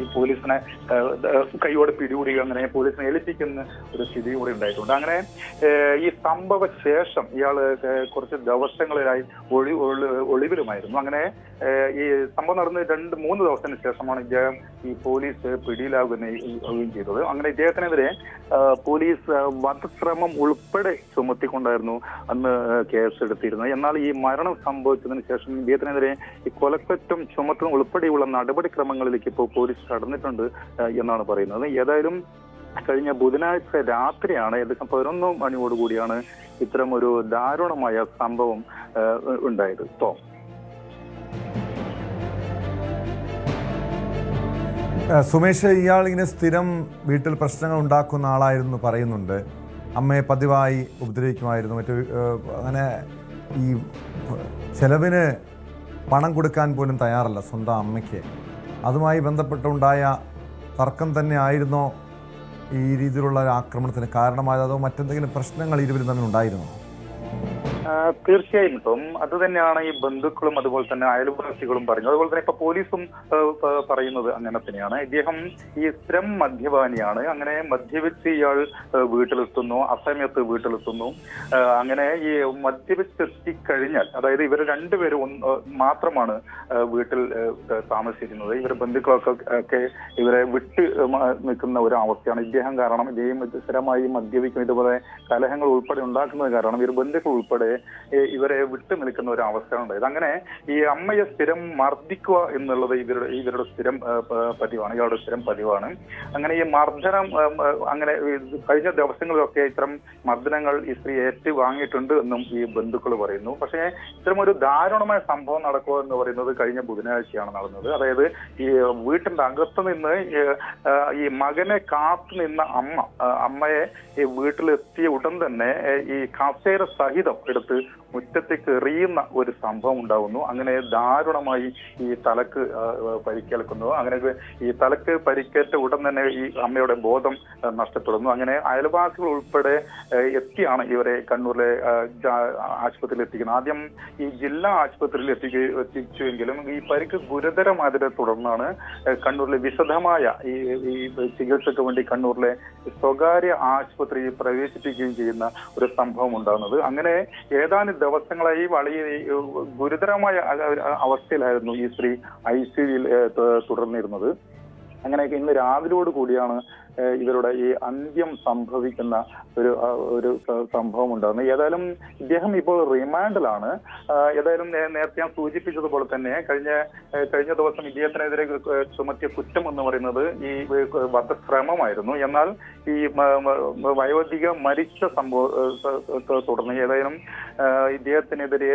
ഈ പോലീസിനെ കൈയോടെ പിടികൂടുക, അങ്ങനെ പോലീസിനെ ഏൽപ്പിക്കുന്ന ഒരു സ്ഥിതി കൂടി ഉണ്ടായിട്ടുണ്ട്. അങ്ങനെ ഈ സംഭവ ശേഷം ഇയാൾ ഇയാൾ കുറച്ച് ദിവസങ്ങളിലായി ഒളിവിലുമായിരുന്നു. അങ്ങനെ ഈ സംഭവം നടന്ന് 2-3 ദിവസത്തിന് ശേഷമാണ് ഇദ്ദേഹം ഈ പോലീസ് പിടിയിലാവുകയും ചെയ്തത്. അങ്ങനെ ഇദ്ദേഹത്തിനെതിരെ പോലീസ് വധശ്രമം ഉൾപ്പെടെ ചുമത്തിക്കൊണ്ടായിരുന്നു അന്ന് കേസെടുത്തിരുന്നത്. എന്നാൽ ഈ മരണം സംഭവിച്ചതിന് ശേഷം ഇദ്ദേഹത്തിനെതിരെ ഈ കൊലക്കുറ്റം ചുമത്തുന്ന ഉൾപ്പെടെയുള്ള നടപടിക്രമങ്ങളിലേക്ക് ഇപ്പോൾ പോലീസ് കടന്നിട്ടുണ്ട് എന്നാണ് പറയുന്നത്. ഏതായാലും കഴിഞ്ഞ ബുധനാഴ്ച രാത്രിയാണ്, ഏകദേശം 11 മണിയോടുകൂടിയാണ് ഇത്തരം ഒരു ദാരുണമായ സംഭവം ഉണ്ടായത്. സുമേഷ്, ഇയാൾ ഇങ്ങനെ സ്ഥിരം വീട്ടിൽ പ്രശ്നങ്ങൾ ഉണ്ടാക്കുന്ന ആളായിരുന്നു പറയുന്നുണ്ട്. അമ്മയെ പതിവായി ഉപദ്രവിക്കുമായിരുന്നു. അങ്ങനെ ഈ ചെലവിന് പണം കൊടുക്കാൻ പോലും തയ്യാറല്ല സ്വന്തം അമ്മയ്ക്ക്. അതുമായി ബന്ധപ്പെട്ടുണ്ടായ തർക്കം തന്നെ ആയിരുന്നോ ഈ രീതിയിലുള്ള ഒരു ആക്രമണത്തിന് കാരണമായത്, അതോ മറ്റെന്തെങ്കിലും പ്രശ്നങ്ങൾ ഇരുവരും തമ്മിൽ ഉണ്ടായിരുന്നോ? തീർച്ചയായും ടോം, അത് തന്നെയാണ് ഈ ബന്ധുക്കളും അതുപോലെ തന്നെ അയൽവാസികളും പറയുന്നത്. അതുപോലെ തന്നെ ഇപ്പൊ പോലീസും പറയുന്നത് അങ്ങനെ തന്നെയാണ്. ഇദ്ദേഹം ഈ സ്ഥിരം മദ്യപാനിയാണ്. അങ്ങനെ മദ്യപിച്ച് ഇയാൾ വീട്ടിലെത്തുന്നു, അസമയത്ത് വീട്ടിലെത്തുന്നു. അങ്ങനെ ഈ മദ്യപിച്ചെത്തിക്കഴിഞ്ഞാൽ, അതായത് ഇവർ രണ്ടുപേരും മാത്രമാണ് വീട്ടിൽ താമസിച്ചിരുന്നത്. ഇവർ ബന്ധുക്കളൊക്കെ ഇവരെ വിട്ട് നിൽക്കുന്ന ഒരു അവസ്ഥയാണ്. ഇദ്ദേഹം കാരണം ഇദ്ദേഹം സ്ഥിരമായി മദ്യപിക്കും, ഇതുപോലെ കലഹങ്ങൾ ഉൾപ്പെടെ ഉണ്ടാക്കുന്നത് കാരണം ഇവർ ബന്ധുക്കൾ ഉൾപ്പെടെ ഇവരെ വിട്ടു നിൽക്കുന്ന ഒരു അവസ്ഥയാണ് ഉണ്ടായത്. അങ്ങനെ ഈ അമ്മയെ സ്ഥിരം മർദ്ദിക്കുക എന്നുള്ളത് ഇവരുടെ സ്ഥിരം പതിവാണ്, ഇയാളുടെ സ്ഥിരം പതിവാണ്. അങ്ങനെ ഈ മർദ്ദനം, അങ്ങനെ കഴിഞ്ഞ ദിവസങ്ങളിലൊക്കെ ഇത്തരം മർദ്ദനങ്ങൾ ഈ സ്ത്രീ ഏറ്റുവാങ്ങിയിട്ടുണ്ട് എന്നും ഈ ബന്ധുക്കൾ പറയുന്നു. പക്ഷേ ഇത്തരം ഒരു ദാരുണമായ സംഭവം നടക്കുക എന്ന് പറയുന്നത് കഴിഞ്ഞ ബുധനാഴ്ചയാണ് നടന്നത്. അതായത് ഈ വീട്ടിന്റെ അകത്ത് നിന്ന് ഈ മകനെ കാത്തു നിന്ന അമ്മയെ ഈ വീട്ടിലെത്തിയ ഉടൻ തന്നെ ഈ കസേര സഹിതം എടുത്ത് മുറ്റത്തേക്ക് എറിയുന്ന ഒരു സംഭവം ഉണ്ടാകുന്നു. അങ്ങനെ ദാരുണമായി ഈ തലക്ക് പരിക്കേൽക്കുന്നു. അങ്ങനെ ഈ തലക്ക് പരിക്കേറ്റ ഉടൻ തന്നെ ഈ അമ്മയുടെ ബോധം നഷ്ടപ്പെടുന്നു. അങ്ങനെ അയൽവാസികൾ ഉൾപ്പെടെ എത്തിയാണ് ഇവരെ കണ്ണൂരിലെ ആശുപത്രിയിൽ എത്തിക്കുന്നത്. ആദ്യം ഈ ജില്ലാ ആശുപത്രിയിൽ എത്തിച്ചുവെങ്കിലും ഈ പരിക്ക് ഗുരുതരമായതിനെ തുടർന്നാണ് കണ്ണൂരിലെ വിശദമായ ഈ ചികിത്സയ്ക്ക് വേണ്ടി കണ്ണൂരിലെ സ്വകാര്യ ആശുപത്രിയിൽ പ്രവേശിപ്പിക്കുകയും ചെയ്യുന്ന ഒരു സംഭവം ഉണ്ടാകുന്നത്. അങ്ങനെ ഏതാനും ദിവസങ്ങളായി വളരെ ഗുരുതരമായ അവസ്ഥയിലായിരുന്നു ഈ സ്ത്രീ ICUവിൽ തുടർന്നിരുന്നത്. അങ്ങനെയൊക്കെ ഇന്ന് രാവിലോട് കൂടിയാണ് ഇവരുടെ ഈ അന്ത്യം സംഭവിക്കുന്ന ഒരു സംഭവം ഉണ്ടാകുന്നത്. ഏതായാലും ഇദ്ദേഹം ഇപ്പോൾ റിമാൻഡിലാണ്. ഏതായാലും നേരത്തെ ഞാൻ സൂചിപ്പിച്ചതുപോലെ തന്നെ കഴിഞ്ഞ ദിവസം ഇദ്ദേഹത്തിനെതിരെ ചുമത്തിയ കുറ്റം എന്ന് പറയുന്നത് ഈ വധശ്രമമായിരുന്നു. എന്നാൽ ഈ വയോധിക മരിച്ച സംഭവത്തെ തുടർന്ന് ഏതായാലും ഇദ്ദേഹത്തിനെതിരെ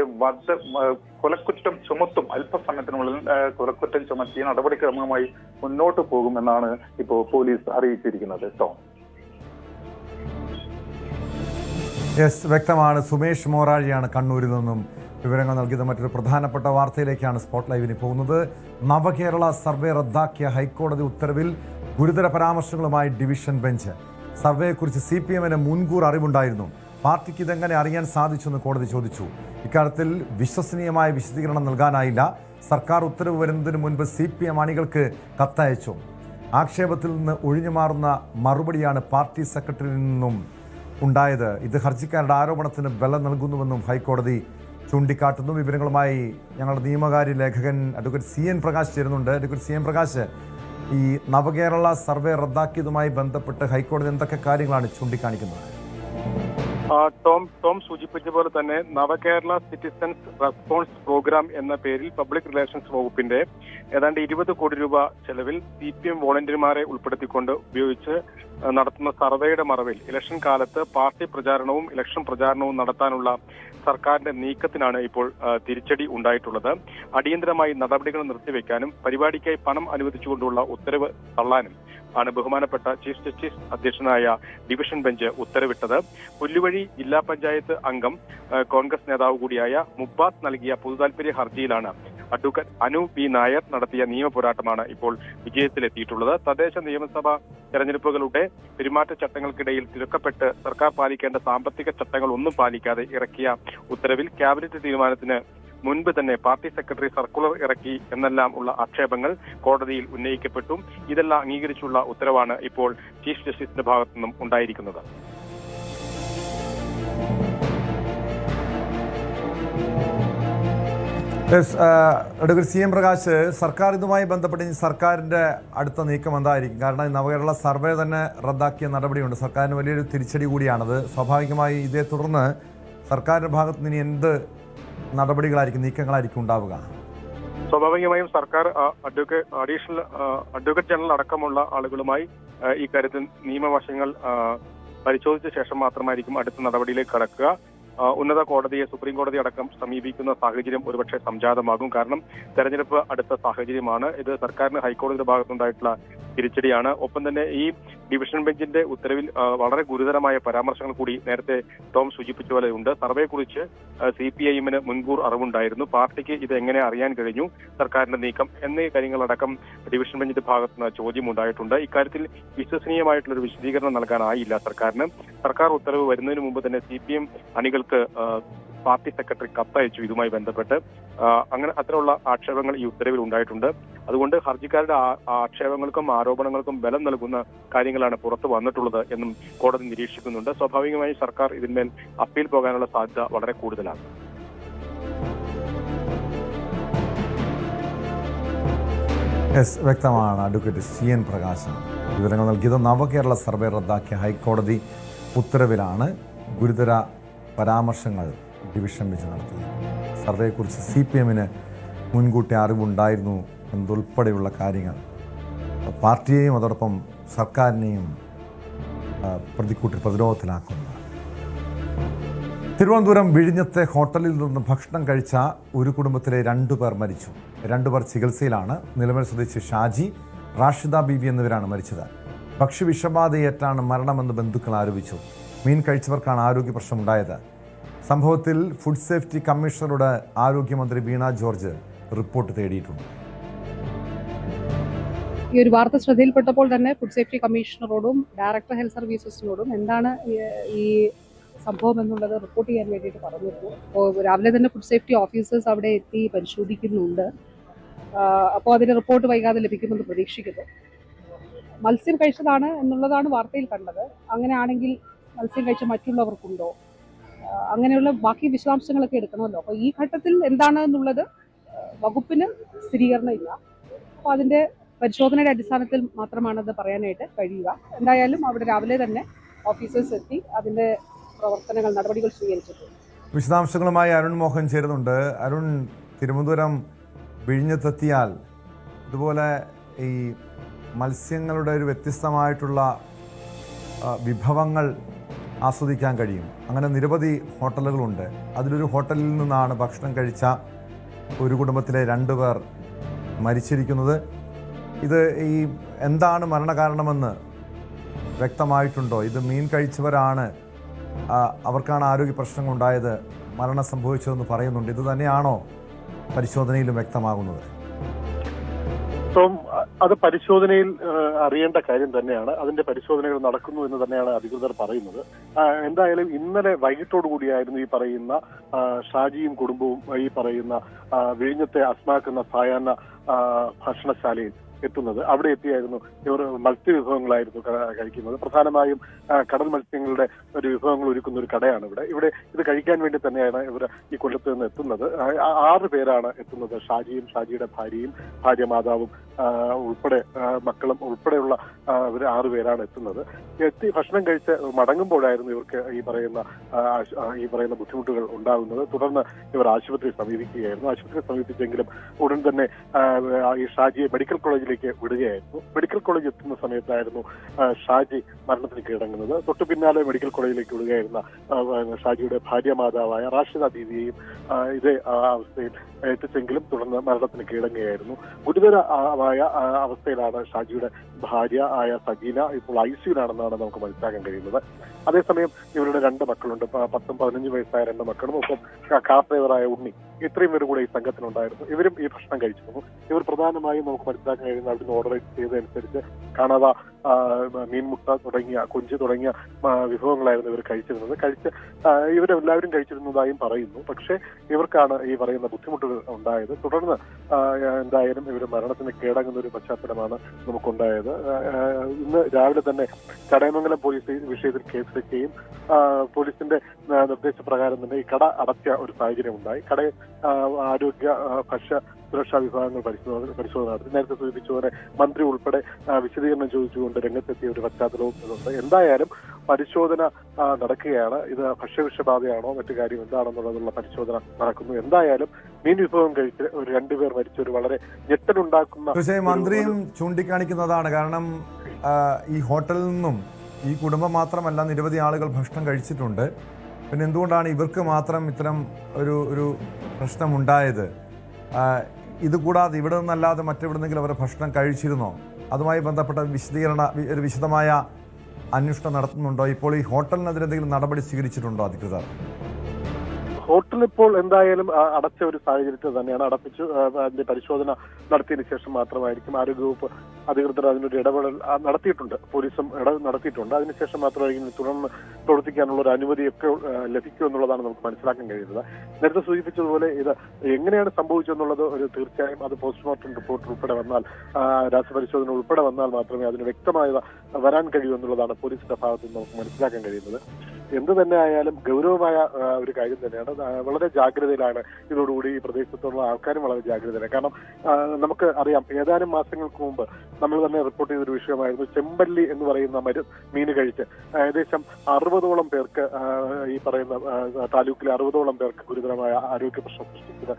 കൊലക്കുറ്റം ചുമത്തും, അല്പസമയത്തിനുള്ളിൽ കൊലക്കുറ്റം ചുമത്തി നടപടിക്രമമായി മുന്നോട്ട് പോകുമെന്നാണ് ഇപ്പോൾ പോലീസ് അറിയിച്ചിരിക്കുന്നത്. വ്യക്തമാണ്. സുമേഷ് മോറാഴിയാണ് കണ്ണൂരിൽ നിന്നും വിവരങ്ങൾ നൽകിയത്. മറ്റൊരു പ്രധാനപ്പെട്ട വാർത്തയിലേക്കാണ് സ്പോട്ട് ലൈവിന് പോകുന്നത്. നവകേരള സർവേ റദ്ദാക്കിയ ഹൈക്കോടതി ഉത്തരവിൽ ഗുരുതര പരാമർശങ്ങളുമായി ഡിവിഷൻ ബെഞ്ച്. സർവേയെക്കുറിച്ച് CPMന് മുൻകൂർ അറിവുണ്ടായിരുന്നു. പാർട്ടിക്ക് ഇതെങ്ങനെ അറിയാൻ സാധിച്ചെന്ന് കോടതി ചോദിച്ചു. ഇക്കാര്യത്തിൽ വിശ്വസനീയമായ വിശദീകരണം നൽകാനായില്ല. സർക്കാർ ഉത്തരവ് വരുന്നതിന് മുൻപ് CPM അണികൾക്ക് കത്തയച്ചു. ആക്ഷേപത്തിൽ നിന്ന് ഒഴിഞ്ഞുമാറുന്ന മറുപടിയാണ് പാർട്ടി സെക്രട്ടറിയിൽ നിന്നും ഉണ്ടായത്. ഇത് ഹർജിക്കാരുടെ ആരോപണത്തിന് ബലം നൽകുന്നുവെന്നും ഹൈക്കോടതി ചൂണ്ടിക്കാട്ടുന്നു. വിവരങ്ങളുമായി ഞങ്ങളുടെ നിയമകാര്യ ലേഖകൻ അഡ്വക്കേറ്റ് CN പ്രകാശ് ചേരുന്നുണ്ട്. അഡ്വക്കേറ്റ് CN പ്രകാശ്, ഈ നവകേരള സർവേ റദ്ദാക്കിയതുമായി ബന്ധപ്പെട്ട് ഹൈക്കോടതി എന്തൊക്കെ കാര്യങ്ങളാണ് ചൂണ്ടിക്കാണിക്കുന്നത്? ടോം സൂചിപ്പിച്ച പോലെ തന്നെ നവകേരള സിറ്റിസൺസ് റെസ്പോൺസ് പ്രോഗ്രാം എന്ന പേരിൽ പബ്ലിക് റിലേഷൻസ് വകുപ്പിന്റെ ഏതാണ്ട് 20 കോടി രൂപ ചെലവിൽ CPM വോളണ്ടിയർമാരെ ഉൾപ്പെടുത്തിക്കൊണ്ട് ഉപയോഗിച്ച് നടത്തുന്ന സർവേയുടെ മറവിൽ ഇലക്ഷൻ കാലത്ത് പാർട്ടി പ്രചാരണവും ഇലക്ഷൻ പ്രചാരണവും നടത്താനുള്ള സർക്കാരിന്റെ നീക്കത്തിനാണ് ഇപ്പോൾ തിരിച്ചടി ഉണ്ടായിട്ടുള്ളത്. അടിയന്തരമായി നടപടികൾ നിർത്തിവെക്കാനും പരിപാടിക്കായി പണം അനുവദിച്ചുകൊണ്ടുള്ള ഉത്തരവ് തള്ളാനും ആണ് ബഹുമാനപ്പെട്ട ചീഫ് ജസ്റ്റിസ് അധ്യക്ഷനായ ഡിവിഷൻ ബെഞ്ച് ഉത്തരവിട്ടത്. പുല്ലുവഴി ജില്ലാ പഞ്ചായത്ത് അംഗം കോൺഗ്രസ് നേതാവ് കൂടിയായ മുബ്ബാസ് നൽകിയ പൊതുതാൽപര്യ ഹർജിയിലാണ് അഡ്വക്കേറ്റ് അനു പി നായർ നടത്തിയ നിയമ പോരാട്ടമാണ് ഇപ്പോൾ വിജയത്തിലെത്തിയിട്ടുള്ളത്. തദ്ദേശ നിയമസഭാ തെരഞ്ഞെടുപ്പുകളുടെ പെരുമാറ്റച്ചട്ടങ്ങൾക്കിടയിൽ തിരക്കപ്പെട്ട് സർക്കാർ പാലിക്കേണ്ട സാമ്പത്തിക ചട്ടങ്ങൾ ഒന്നും പാലിക്കാതെ ഇറക്കിയ ഉത്തരവിൽ ക്യാബിനറ്റ് തീരുമാനത്തിന് മുൻപ് തന്നെ പാർട്ടി സെക്രട്ടറി സർക്കുലർ ഇറക്കി എന്നെല്ലാം ഉള്ള ആക്ഷേപങ്ങൾ കോടതിയിൽ ഉന്നയിക്കപ്പെട്ടു. ഇതെല്ലാം അംഗീകരിച്ചുള്ള ഉത്തരവാണ് ഇപ്പോൾ ചീഫ് ജസ്റ്റിസിന്റെ ഭാഗത്തു നിന്നും ഉണ്ടായിരിക്കുന്നത്. അഡ്വക്കേറ്റ് CM പ്രകാശ്, സർക്കാർ ഇതുമായി ബന്ധപ്പെട്ട് സർക്കാരിൻ്റെ അടുത്ത നീക്കം എന്തായിരിക്കും? കാരണം നവകേരള സർവേ തന്നെ റദ്ദാക്കിയ നടപടിയുണ്ട്. സർക്കാരിന് വലിയൊരു തിരിച്ചടി കൂടിയാണത്. സ്വാഭാവികമായി ഇതേ തുടർന്ന് സർക്കാരിൻ്റെ ഭാഗത്ത് നിന്ന് എന്ത് നടപടികളായിരിക്കും, നീക്കങ്ങളായിരിക്കും ഉണ്ടാവുക? സ്വാഭാവികമായും സർക്കാർ അഡ്വക്കേറ്റ് ജനറൽ അടക്കമുള്ള ആളുകളുമായി ഈ കാര്യത്തിൽ നിയമവശങ്ങൾ പരിശോധിച്ച ശേഷം മാത്രമായിരിക്കും അടുത്ത നടപടിയിലേക്ക് കടക്കുക. ഉന്നത കോടതിയെ, സുപ്രീം കോടതി അടക്കം സമീപിക്കുന്ന സാഹചര്യം ഒരുപക്ഷെ സംജാതമാകും. കാരണം തെരഞ്ഞെടുപ്പ് അടുത്ത സാഹചര്യമാണ്. ഇത് സർക്കാരിന് ഹൈക്കോടതിയുടെ ഭാഗത്തുണ്ടായിട്ടുള്ള തിരിച്ചടിയാണ്. ഒപ്പം തന്നെ ഈ ഡിവിഷൻ ബെഞ്ചിന്റെ ഉത്തരവിൽ വളരെ ഗുരുതരമായ പരാമർശങ്ങൾ കൂടി നേരത്തെ ടോം സൂചിപ്പിച്ച പോലെ ഉണ്ട്. സർവേയെക്കുറിച്ച് CPIM-ന് മുൻകൂർ അറിവുണ്ടായിരുന്നു. പാർട്ടിക്ക് ഇത് എങ്ങനെ അറിയാൻ കഴിഞ്ഞു, സർക്കാരിന്റെ നീക്കം എന്നീ കാര്യങ്ങളടക്കം ഡിവിഷൻ ബെഞ്ചിന്റെ ഭാഗത്തുനിന്ന് ചോദ്യമുണ്ടായിട്ടുണ്ട്. ഇക്കാര്യത്തിൽ വിശ്വസനീയമായിട്ടുള്ള ഒരു വിശദീകരണം നൽകാനായില്ല സർക്കാരിന്. സർക്കാർ ഉത്തരവ് വരുന്നതിന് മുമ്പ് തന്നെ CPM അണികൾക്ക് പാർട്ടി സെക്രട്ടറി കത്തയച്ചു ഇതുമായി ബന്ധപ്പെട്ട്. അങ്ങനെ അത്തരമുള്ള ആക്ഷേപങ്ങൾ ഈ ഉത്തരവിൽ ഉണ്ടായിട്ടുണ്ട്. അതുകൊണ്ട് ഹർജിക്കാരുടെ ആക്ഷേപങ്ങൾക്കും ആരോപണങ്ങൾക്കും ബലം നൽകുന്ന കാര്യങ്ങളാണ് പുറത്തു വന്നിട്ടുള്ളത് എന്നും കോടതി നിരീക്ഷിക്കുന്നുണ്ട്. സ്വാഭാവികമായും സർക്കാർ ഇതിന്മേൽ അപ്പീൽ പോകാനുള്ള സാധ്യത വളരെ കൂടുതലാണ്. വ്യക്തമാണ്. അഡ്വക്കേറ്റ് CN പ്രകാശ് വിവരങ്ങൾ നൽകിയത്. നവകേരള സർവേ റദ്ദാക്കിയ ഹൈക്കോടതി ഉത്തരവിലാണ് ഗുരുതര പരാമർശങ്ങൾ ഡിവിഷൻ ബെഞ്ച് നടത്തി. സർവേയെക്കുറിച്ച് CPM-ന് മുൻകൂട്ടി അറിവുണ്ടായിരുന്നു എന്നതുൾപ്പെടെയുള്ള കാര്യങ്ങൾ പാർട്ടിയെയും അതോടൊപ്പം സർക്കാരിനെയും പ്രതിരോധത്തിലാക്കുന്നു. തിരുവനന്തപുരം വിഴിഞ്ഞത്തെ ഹോട്ടലിൽ നിന്ന് ഭക്ഷണം കഴിച്ച ഒരു കുടുംബത്തിലെ 2 പേർ മരിച്ചു. 2 പേർ ചികിത്സയിലാണ്. നിലമേൽ സ്വദേശി ഷാജി, റാഷിദ ബീവി എന്നിവരാണ് മരിച്ചത്. ഭക്ഷ്യവിഷബാധയേറ്റാണ് മരണമെന്ന് ബന്ധുക്കൾ ആരോപിച്ചു. മീൻ കഴിച്ചവർക്കാണ് ആരോഗ്യ പ്രശ്നമുണ്ടായത്. സംഭവത്തിൽ ഫുഡ് സേഫ്റ്റി കമ്മീഷണറുടെ ആരോഗ്യമന്ത്രി വീണ ജോർജ് റിപ്പോർട്ട് തേടിയിട്ടുണ്ട്. ഈ ഒരു വാർത്ത ശ്രദ്ധയിൽപ്പെട്ടപ്പോൾ തന്നെ ഫുഡ് സേഫ്റ്റി കമ്മീഷണറോടും ഡയറക്ടർ ഹെൽത്ത് സർവീസസിനോടും എന്താണ് ഈ സംഭവം എന്നുള്ളത് റിപ്പോർട്ട് ചെയ്യാൻ വേണ്ടിയിട്ട് പറഞ്ഞിരുന്നു. അപ്പോൾ രാവിലെ തന്നെ ഫുഡ് സേഫ്റ്റി ഓഫീസേഴ്സ് അവിടെ എത്തി പരിശോധിക്കുന്നുണ്ട്. അപ്പോൾ അതിൻ്റെ റിപ്പോർട്ട് വൈകാതെ ലഭിക്കുമെന്ന് പ്രതീക്ഷിക്കുന്നു. മത്സ്യം കഴിച്ചതാണ് എന്നുള്ളതാണ് വാർത്തയിൽ കണ്ടത്. അങ്ങനെയാണെങ്കിൽ മത്സ്യം കഴിച്ച മറ്റുള്ളവർക്കുണ്ടോ, അങ്ങനെയുള്ള ബാക്കി വിശദാംശങ്ങളൊക്കെ എടുക്കണമല്ലോ. അപ്പോൾ ഈ ഘട്ടത്തിൽ എന്താണ് എന്നുള്ളത് വകുപ്പിന് സ്ഥിരീകരണമില്ല. അപ്പോൾ അതിൻ്റെ പരിശോധനയുടെ അടിസ്ഥാനത്തിൽ മാത്രമാണ് അത് പറയാനായിട്ട് കഴിയുക. എന്തായാലും അവിടെ രാവിലെ തന്നെ ഓഫീസേഴ്സ് എത്തി അതിൻ്റെ പ്രവർത്തനങ്ങൾ, നടപടികൾ സ്വീകരിച്ചിട്ടുണ്ട്. വിശദാംശങ്ങളുമായി അരുൺ മോഹൻ ചേരുന്നുണ്ട്. അരുൺ, തിരുവനന്തപുരം വിഴിഞ്ഞത്തെത്തിയാൽ ഇതുപോലെ ഈ മത്സ്യങ്ങളുടെ ഒരു വ്യത്യസ്തമായിട്ടുള്ള വിഭവങ്ങൾ ആസ്വദിക്കാൻ കഴിയും. അങ്ങനെ നിരവധി ഹോട്ടലുകളുണ്ട്. അതിലൊരു ഹോട്ടലിൽ നിന്നാണ് ഭക്ഷണം കഴിച്ച ഒരു കുടുംബത്തിലെ 2 പേർ മരിച്ചിരിക്കുന്നത്. ഇത് ഈ എന്താണ് മരണകാരണമെന്ന് വ്യക്തമായിട്ടുണ്ടോ? ഇത് മീൻ കഴിച്ചവരാണ്, അവർക്കാണ് ആരോഗ്യ പ്രശ്നങ്ങളുണ്ടായത്, മരണം സംഭവിച്ചതെന്ന് പറയുന്നുണ്ട്. ഇത് തന്നെയാണോ പരിശോധനയിലും വ്യക്തമാകുന്നത്? അത് പരിശോധനയിൽ അറിയേണ്ട കാര്യം തന്നെയാണ്. അതിന്റെ പരിശോധനകൾ നടക്കുന്നു എന്ന് തന്നെയാണ് അധികൃതർ പറയുന്നത്. എന്തായാലും ഇന്നലെ വൈകിട്ടോടു കൂടിയായിരുന്നു ഈ പറയുന്ന ഷാജിയും കുടുംബവും ഈ പറയുന്ന വിഴിഞ്ഞത്തെ അസ്മാക് എന്ന സായാഹ്ന ഭക്ഷണശാലയിൽ എത്തുന്നത്. അവിടെ എത്തിയായിരുന്നു ഇവർ മത്സ്യവിഭവങ്ങളായിരുന്നു കഴിക്കുന്നത്. പ്രധാനമായും കടൽ മത്സ്യങ്ങളുടെ ഒരു വിഭവങ്ങൾ ഒരുക്കുന്ന ഒരു കടയാണ് ഇവിടെ. ഇത് കഴിക്കാൻ വേണ്ടി തന്നെയാണ് ഇവർ ഈ കൊല്ലത്ത് നിന്ന് എത്തുന്നത്. 6 പേരാണ് എത്തുന്നത്. ഷാജിയും ഷാജിയുടെ ഭാര്യയും ഭാര്യ മാതാവും ഉൾപ്പെടെ മക്കളും ഉൾപ്പെടെയുള്ള ഇവർ 6 പേരാണ് എത്തുന്നത്. എത്തി ഭക്ഷണം കഴിച്ച് മടങ്ങുമ്പോഴായിരുന്നു ഇവർക്ക് ഈ പറയുന്ന ബുദ്ധിമുട്ടുകൾ ഉണ്ടാകുന്നത്. തുടർന്ന് ഇവർ ആശുപത്രി സമീപിക്കുകയായിരുന്നു. ആശുപത്രി സമീപിച്ചെങ്കിലും ഉടൻ തന്നെ ഈ ഷാജിയെ മെഡിക്കൽ കോളേജിലേക്ക് വിടുകയായിരുന്നു. മെഡിക്കൽ കോളേജ് എത്തുന്ന സമയത്തായിരുന്നു ഷാജി മരണത്തിന് കീഴടങ്ങുന്നത്. തൊട്ടു പിന്നാലെ മെഡിക്കൽ കോളേജിലേക്ക് വിടുകയായിരുന്ന ഷാജിയുടെ ഭാര്യ മാതാവായ റാഷിദ ബീവിയെയും ഇതേ അവസ്ഥയിൽ എത്തിച്ചെങ്കിലും തുടർന്ന് മരണത്തിന് കീഴടങ്ങുകയായിരുന്നു. ഗുരുതരമായ അവസ്ഥയിലാണ് ഷാജിയുടെ ഭാര്യ ആയ സജീന. ഇപ്പോൾ ICUവിലാണെന്നാണ് നമുക്ക് മനസ്സിലാക്കാൻ കഴിയുന്നത്. അതേസമയം ഇവരുടെ 2 മക്കളുണ്ട്. 10-15 വയസ്സായ 2 മക്കളും ഒപ്പം കാർ ഡ്രൈവറായ ഉണ്ണി. ഇത്രയും പേര് കൂടെ ഈ സംഘത്തിനുണ്ടായിരുന്നു. ഇവരും ഈ ഭക്ഷണം കഴിച്ചിരുന്നു. ഇവർ പ്രധാനമായും നമുക്ക് മനസ്സിലാക്കാൻ കഴിയുന്നത് അവിടുന്ന് ഓർഡർ ചെയ്തതനുസരിച്ച് കാണാത മീൻമുട്ട തുടങ്ങിയ കൊഞ്ച് തുടങ്ങിയ വിഭവങ്ങളായിരുന്നു ഇവർ കഴിച്ചിരുന്നത്. ഇവരെല്ലാവരും കഴിച്ചിരുന്നതായും പറയുന്നു. പക്ഷേ ഇവർക്കാണ് ഈ പറയുന്ന ബുദ്ധിമുട്ടുകൾ ഉണ്ടായത്. തുടർന്ന് എന്തായാലും ഇവർ മരണത്തിന് കീഴടങ്ങുന്ന ഒരു പശ്ചാത്തലമാണ് നമുക്കുണ്ടായത്. ഇന്ന് രാവിലെ തന്നെ ചടയമംഗലം പോലീസ് വിഷയത്തിൽ കേസെടുക്കുകയും പോലീസിന്റെ നിർദ്ദേശപ്രകാരം തന്നെ ഈ കട അടച്ച ഒരു സാഹചര്യം ഉണ്ടായി. കട ആരോഗ്യ ഭക്ഷ്യ സുരക്ഷാ വിഭാഗങ്ങൾ പരിശോധന നടത്തി. നേരത്തെ സൂചിപ്പിച്ചതുപോലെ മന്ത്രി ഉൾപ്പെടെ വിശദീകരണം ചോദിച്ചുകൊണ്ട് രംഗത്തെത്തിയ ഒരു പശ്ചാത്തലവും ഇതുണ്ട്. എന്തായാലും പരിശോധന നടക്കുകയാണ്. ഇത് ഭക്ഷ്യവിഷബാധയാണോ മറ്റു കാര്യം എന്താണെന്നുള്ളതുള്ള പരിശോധന നടക്കുന്നു. എന്തായാലും മീൻ വിഭവം കഴിച്ച് ഒരു 2 പേർ മരിച്ച ഒരു വളരെ ഞെട്ടലുണ്ടാക്കുന്ന തീർച്ചയായും മന്ത്രിയും ചൂണ്ടിക്കാണിക്കുന്നതാണ്. കാരണം ഈ ഹോട്ടലിൽ നിന്നും ഈ കുടുംബം മാത്രമല്ല നിരവധി ആളുകൾ ഭക്ഷണം കഴിച്ചിട്ടുണ്ട്. പിന്നെ എന്തുകൊണ്ടാണ് ഇവർക്ക് മാത്രം ഇത്തരം ഒരു പ്രശ്നമുണ്ടായത്? ഇതുകൂടാതെ ഇവിടെ നിന്നല്ലാതെ മറ്റെവിടെന്നെങ്കിലും അവർ ഭക്ഷണം കഴിച്ചിരുന്നോ? അതുമായി ബന്ധപ്പെട്ട വിശദമായ അന്വേഷണം നടത്തുന്നുണ്ടോ? ഇപ്പോൾ ഈ ഹോട്ടലിനെതിരെ എന്തെങ്കിലും നടപടി സ്വീകരിച്ചിട്ടുണ്ടോ അധികൃതർ? ഹോട്ടൽ ഇപ്പോൾ എന്തായാലും അടച്ച ഒരു സാഹചര്യത്തിൽ തന്നെയാണ്. അടപ്പിച്ചു അതിന്റെ പരിശോധന നടത്തിയതിനു ശേഷം മാത്രമായിരിക്കും ആരോഗ്യവകുപ്പ് അധികൃതർ അതിനൊരു ഇടപെടൽ നടത്തിയിട്ടുണ്ട്. പോലീസും നടത്തിയിട്ടുണ്ട്. അതിനുശേഷം മാത്രമായിരിക്കും തുടർന്ന് പ്രവർത്തിക്കാനുള്ള ഒരു അനുമതിയൊക്കെ ലഭിക്കും എന്നുള്ളതാണ് നമുക്ക് മനസ്സിലാക്കാൻ കഴിയുന്നത്. നേരത്തെ സൂചിപ്പിച്ചതുപോലെ ഇത് എങ്ങനെയാണ് സംഭവിച്ചെന്നുള്ളത് ഒരു തീർച്ചയായും അത് പോസ്റ്റ്മോർട്ടം റിപ്പോർട്ട് ഉൾപ്പെടെ വന്നാൽ, രാസപരിശോധന ഉൾപ്പെടെ വന്നാൽ മാത്രമേ അതിന് വ്യക്തമായ വരാൻ കഴിയൂ എന്നുള്ളതാണ് പോലീസിന്റെ ഭാഗത്ത് നിന്ന് നമുക്ക് മനസ്സിലാക്കാൻ കഴിയുന്നത്. എന്ത് തന്നെ ആയാലും ഗൗരവമായ ഒരു കാര്യം തന്നെയാണ്. വളരെ ജാഗ്രതയിലാണ് ഇതോടുകൂടി ഈ പ്രദേശത്തുള്ള ആൾക്കാരും വളരെ ജാഗ്രതയിലാണ്. കാരണം നമുക്ക് അറിയാം, ഏതാനും മാസങ്ങൾക്ക് മുമ്പ് നമ്മൾ തന്നെ റിപ്പോർട്ട് ചെയ്തൊരു വിഷയമായിരുന്നു ചെമ്പല്ലി എന്ന് പറയുന്ന മീൻ കഴിച്ച് ഏകദേശം 60ഓളം പേർക്ക് ഈ പറയുന്ന താലൂക്കിലെ 60ഓളം പേർക്ക് ഗുരുതരമായ ആരോഗ്യ പ്രശ്നം സൃഷ്ടിച്ചത്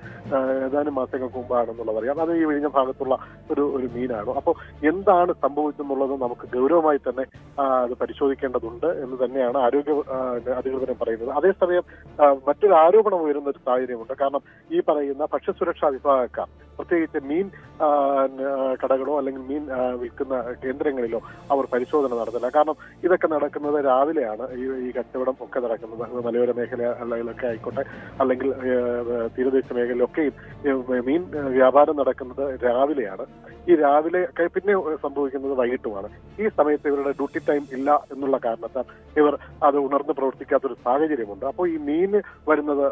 ഏതാനും മാസങ്ങൾക്ക് മുമ്പാണെന്നുള്ളത് അറിയാം. അത് ഈ വിഴിഞ്ഞ ഭാഗത്തുള്ള ഒരു മീനാണ്. അപ്പോൾ എന്താണ് സംഭവിച്ചെന്നുള്ളത് നമുക്ക് ഗൗരവമായി തന്നെ അത് പരിശോധിക്കേണ്ടതുണ്ട് എന്ന് തന്നെയാണ് ആരോഗ്യ അധികൃതരെ പറയുന്നത്. അതേസമയം മറ്റൊരു ആരോപണം ഉയരുന്ന ഒരു സാഹചര്യമുണ്ട്. കാരണം ഈ പറയുന്ന ഭക്ഷ്യസുരക്ഷാ വിഭാഗക്കാർ പ്രത്യേകിച്ച് മീൻ കടകളോ അല്ലെങ്കിൽ മീൻ വിൽക്കുന്ന കേന്ദ്രങ്ങളിലോ അവർ പരിശോധന നടത്തില്ല. കാരണം ഇതൊക്കെ നടക്കുന്നത് രാവിലെയാണ്. ഈ കച്ചവടം ഒക്കെ നടക്കുന്നത് മലയോര മേഖലകളിലൊക്കെ ആയിക്കോട്ടെ അല്ലെങ്കിൽ തീരദേശ മേഖലയിലൊക്കെയും മീൻ വ്യാപാരം നടക്കുന്നത് രാവിലെയാണ്. ഈ രാവിലെ പിന്നെ സംഭവിക്കുന്നത് വൈകിട്ടുമാണ്. ഈ സമയത്ത് ഇവരുടെ ഡ്യൂട്ടി ടൈം ഇല്ല എന്നുള്ള കാരണത്താൽ ഇവർ അത് ഉണർന്ന് പ്രവർത്തിക്കാത്തൊരു സാഹചര്യമുണ്ട്. അപ്പോൾ ഈ മീൻ വരുന്നത്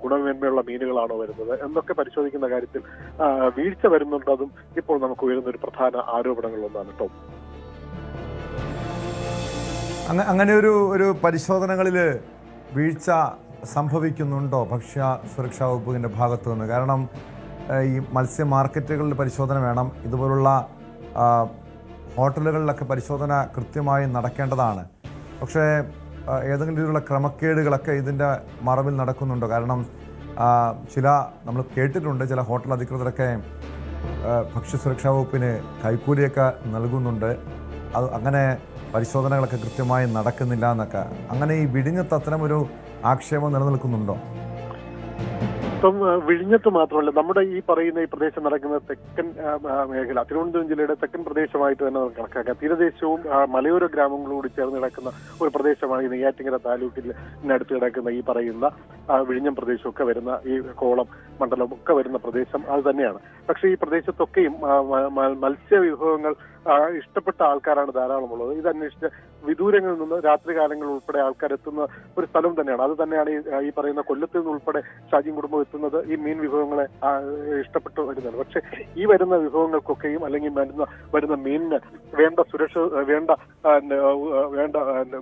ഗുണമേന്മയുള്ള മീനുകളാണോ വരുന്നത് എന്നൊക്കെ പരിശോധിക്കുന്ന കാര്യത്തിൽ വീഴ്ച വരുന്നുണ്ടതും ഇപ്പോൾ നമുക്ക് ഉയരുന്ന ഒരു പ്രധാന ആരോപണങ്ങളൊന്നാണ് കേട്ടോ. അങ്ങനെ ഒരു പരിശോധനകളിൽ വീഴ്ച സംഭവിക്കുന്നുണ്ടോ ഭക്ഷ്യ സുരക്ഷാ വകുപ്പിന്റെ ഭാഗത്തു നിന്ന്? കാരണം ഈ മത്സ്യ മാർക്കറ്റുകളിൽ പരിശോധന വേണം, ഇതുപോലുള്ള ഹോട്ടലുകളിലൊക്കെ പരിശോധന കൃത്യമായി നടക്കേണ്ടതാണ്. പക്ഷേ ഏതെങ്കിലും രീതിയിലുള്ള ക്രമക്കേടുകളൊക്കെ ഇതിൻ്റെ മറവിൽ നടക്കുന്നുണ്ടോ? കാരണം നമ്മൾ കേട്ടിട്ടുണ്ട് ചില ഹോട്ടൽ അധികൃതരൊക്കെ ഭക്ഷ്യസുരക്ഷാ വകുപ്പിന് കൈക്കൂലിയൊക്കെ നൽകുന്നുണ്ട്. അങ്ങനെ പരിശോധനകളൊക്കെ കൃത്യമായി നടക്കുന്നില്ല എന്നൊക്കെ. അങ്ങനെ ഈ വിഴിഞ്ഞത്ത് അത്തരമൊരു ആക്ഷേപം നിലനിൽക്കുന്നുണ്ടോ? ഇപ്പം വിഴിഞ്ഞത്ത് മാത്രമല്ല, നമ്മുടെ ഈ പറയുന്ന ഈ പ്രദേശം നടക്കുന്ന തെക്കൻ മേഖല, തിരുവനന്തപുരം ജില്ലയുടെ തെക്കൻ പ്രദേശമായിട്ട് തന്നെ നമുക്ക് കണക്കാക്കാം. തീരദേശവും മലയോര ഗ്രാമങ്ങളും കൂടി ചേർന്ന് കിടക്കുന്ന ഒരു പ്രദേശമാണ് ഈ നെയ്യാറ്റിൻകര താലൂക്കിനടുത്ത് കിടക്കുന്ന ഈ പറയുന്ന വിഴിഞ്ഞം പ്രദേശമൊക്കെ വരുന്ന ഈ കോളം മണ്ഡലം ഒക്കെ വരുന്ന പ്രദേശം അത് തന്നെയാണ്. പക്ഷേ ഈ പ്രദേശത്തൊക്കെയും മത്സ്യ വിഭവങ്ങൾ ഇഷ്ടപ്പെട്ട ആൾക്കാരാണ് ധാരാളമുള്ളത്. ഇതന്വേഷിച്ച് വിദൂരങ്ങളിൽ നിന്ന് രാത്രികാലങ്ങളിൽ ഉൾപ്പെടെ ആൾക്കാരെത്തുന്ന ഒരു സ്ഥലം തന്നെയാണ്. അത് തന്നെയാണ് ഈ പറയുന്ന കൊല്ലത്ത് നിന്ന് ഉൾപ്പെടെ ഷാജിയും കുടുംബം എത്തുന്നത് ഈ മീൻ വിഭവങ്ങളെ ഇഷ്ടപ്പെട്ട് വരുന്നത്. പക്ഷെ ഈ വരുന്ന വിഭവങ്ങൾക്കൊക്കെയും അല്ലെങ്കിൽ വരുന്ന മീനിന് വേണ്ട സുരക്ഷ വേണ്ട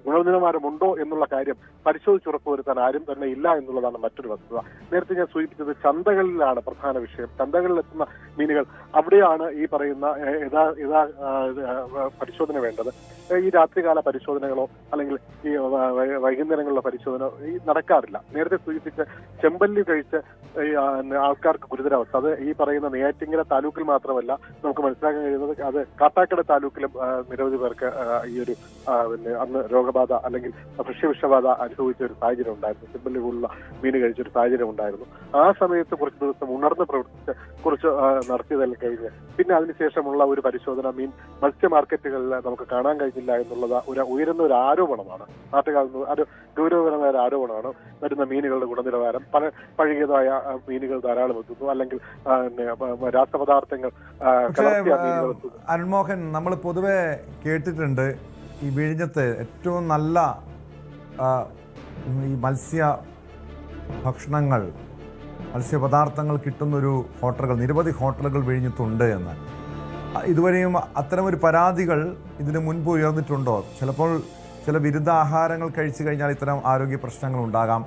ഗുണനിലവാരമുണ്ടോ എന്നുള്ള കാര്യം പരിശോധിച്ചുറപ്പുവരുത്താൻ ആരും തന്നെ ഇല്ല എന്നുള്ളതാണ് മറ്റൊരു വസ്തുത. നേരത്തെ ഞാൻ സൂചിപ്പിച്ചത് ചന്തകളിലാണ് പ്രധാന വിഷയം. ചന്തകളിലെത്തുന്ന മീനുകൾ അവിടെയാണ് ഈ പറയുന്ന പരിശോധന വേണ്ടത്. ഈ രാത്രികാല പരിശോധനകളോ അല്ലെങ്കിൽ ഈ വൈകുന്നേരങ്ങളിലെ പരിശോധന നടക്കാറില്ല. നേരത്തെ സൂചിപ്പിച്ച ചെമ്പല്ലി കഴിച്ച് ആൾക്കാർക്ക് ഗുരുതരാവസ്ഥ അത് ഈ പറയുന്ന നെയ്യാറ്റിൻകര താലൂക്കിൽ മാത്രമല്ല നമുക്ക് മനസ്സിലാക്കാൻ കഴിയുന്നത് അത് കാട്ടാക്കട താലൂക്കിലും നിരവധി പേർക്ക് ഈ ഒരു അന്ന് രോഗബാധ അല്ലെങ്കിൽ ഭക്ഷ്യവിഷബാധ അനുഭവിച്ച ഒരു സാഹചര്യം ഉണ്ടായിരുന്നു. ചെമ്പല്ലി പോലുള്ള മീൻ കഴിച്ചൊരു സാഹചര്യം ഉണ്ടായിരുന്നു. ആ സമയത്ത് കുറച്ച് ദിവസം ഉണർന്ന് പ്രവർത്തിച്ച് കുറച്ച് നടത്തിയതെല്ലാം കഴിഞ്ഞ് പിന്നെ അതിനുശേഷമുള്ള ഒരു പരിശോധന മത്സ്യ മാർക്കറ്റുകളിൽ നമുക്ക് കാണാൻ കഴിഞ്ഞില്ല എന്നുള്ളത് ഒരു ഉയരുന്ന ഒരു ആരോപണമാണ് നാട്ടുകാർ, അത് ഗൗരവകരമായ ഒരു ആരോപണമാണ്. വരുന്ന മീനുകളുടെ ഗുണനിലവാരം, പഴകിയതായ മീനുകൾ ധാരാളം എത്തുന്നു, അല്ലെങ്കിൽ രാസപദാർത്ഥങ്ങൾ കലർത്തിയ മീനുകൾ എത്തുന്നു. അരുൺമോഹൻ, നമ്മൾ പൊതുവെ കേട്ടിട്ടുണ്ട് ഈ വിഴിഞ്ഞത്ത് ഏറ്റവും നല്ല ഈ ഭക്ഷണങ്ങൾ, മത്സ്യപദാർത്ഥങ്ങൾ കിട്ടുന്നൊരു ഹോട്ടലുകൾ, നിരവധി ഹോട്ടലുകൾ വിഴിഞ്ഞത്തുണ്ട് എന്ന്. ഇതുവരെയും അത്തരമൊരു പരാതികൾ ഇതിനു മുൻപ് ഉയർന്നിട്ടുണ്ടോ? ചിലപ്പോൾ ചില വിരുദ്ധാഹാരങ്ങൾ കഴിച്ചു കഴിഞ്ഞാൽ ഇത്തരം ആരോഗ്യ പ്രശ്നങ്ങൾ ഉണ്ടാകാം.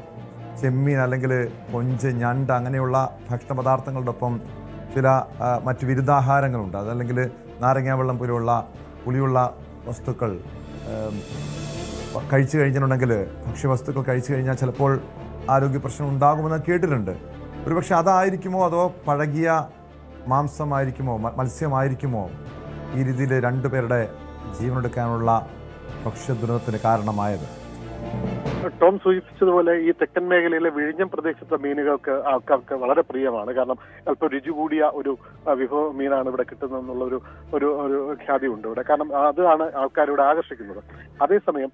ചെമ്മീൻ അല്ലെങ്കിൽ കൊഞ്ച്, ഞണ്ട് അങ്ങനെയുള്ള ഭക്ഷണ പദാർത്ഥങ്ങളുടെ ഒപ്പം ചില മറ്റ് വിരുദ്ധാഹാരങ്ങളുണ്ട്. അതല്ലെങ്കിൽ നാരങ്ങാ വെള്ളം പോലെയുള്ള പുളിയുള്ള വസ്തുക്കൾ കഴിച്ചു കഴിഞ്ഞിട്ടുണ്ടെങ്കിൽ, ഭക്ഷ്യവസ്തുക്കൾ കഴിച്ചു കഴിഞ്ഞാൽ ചിലപ്പോൾ ആരോഗ്യ പ്രശ്നം ഉണ്ടാകുമെന്ന് കേട്ടിട്ടുണ്ട്. ഒരുപക്ഷെ അതായിരിക്കുമോ അതോ പഴകിയ മാംസമായിരിക്കുമോ, മത്സ്യമായിരിക്കുമോ ഈ രീതിയിൽ രണ്ടുപേരുടെ ജീവനെടുക്കാനുള്ള ഭക്ഷ്യദുരന്തത്തിന് കാരണമായത്? ടോം സൂചിപ്പിച്ചതുപോലെ ഈ തെക്കൻ മേഖലയിലെ വിഴിഞ്ഞം പ്രദേശത്തെ മീനുകൾക്ക് ആൾക്കാർക്ക് വളരെ പ്രിയമാണ്. കാരണം അല്പം രുചി കൂടിയ ഒരു വിഭവ മീനാണ് ഇവിടെ കിട്ടുന്നതെന്നുള്ള ഒരു ഖ്യാതി ഉണ്ട് ഇവിടെ. കാരണം അതാണ് ആൾക്കാരിവിടെ ആകർഷിക്കുന്നത്. അതേസമയം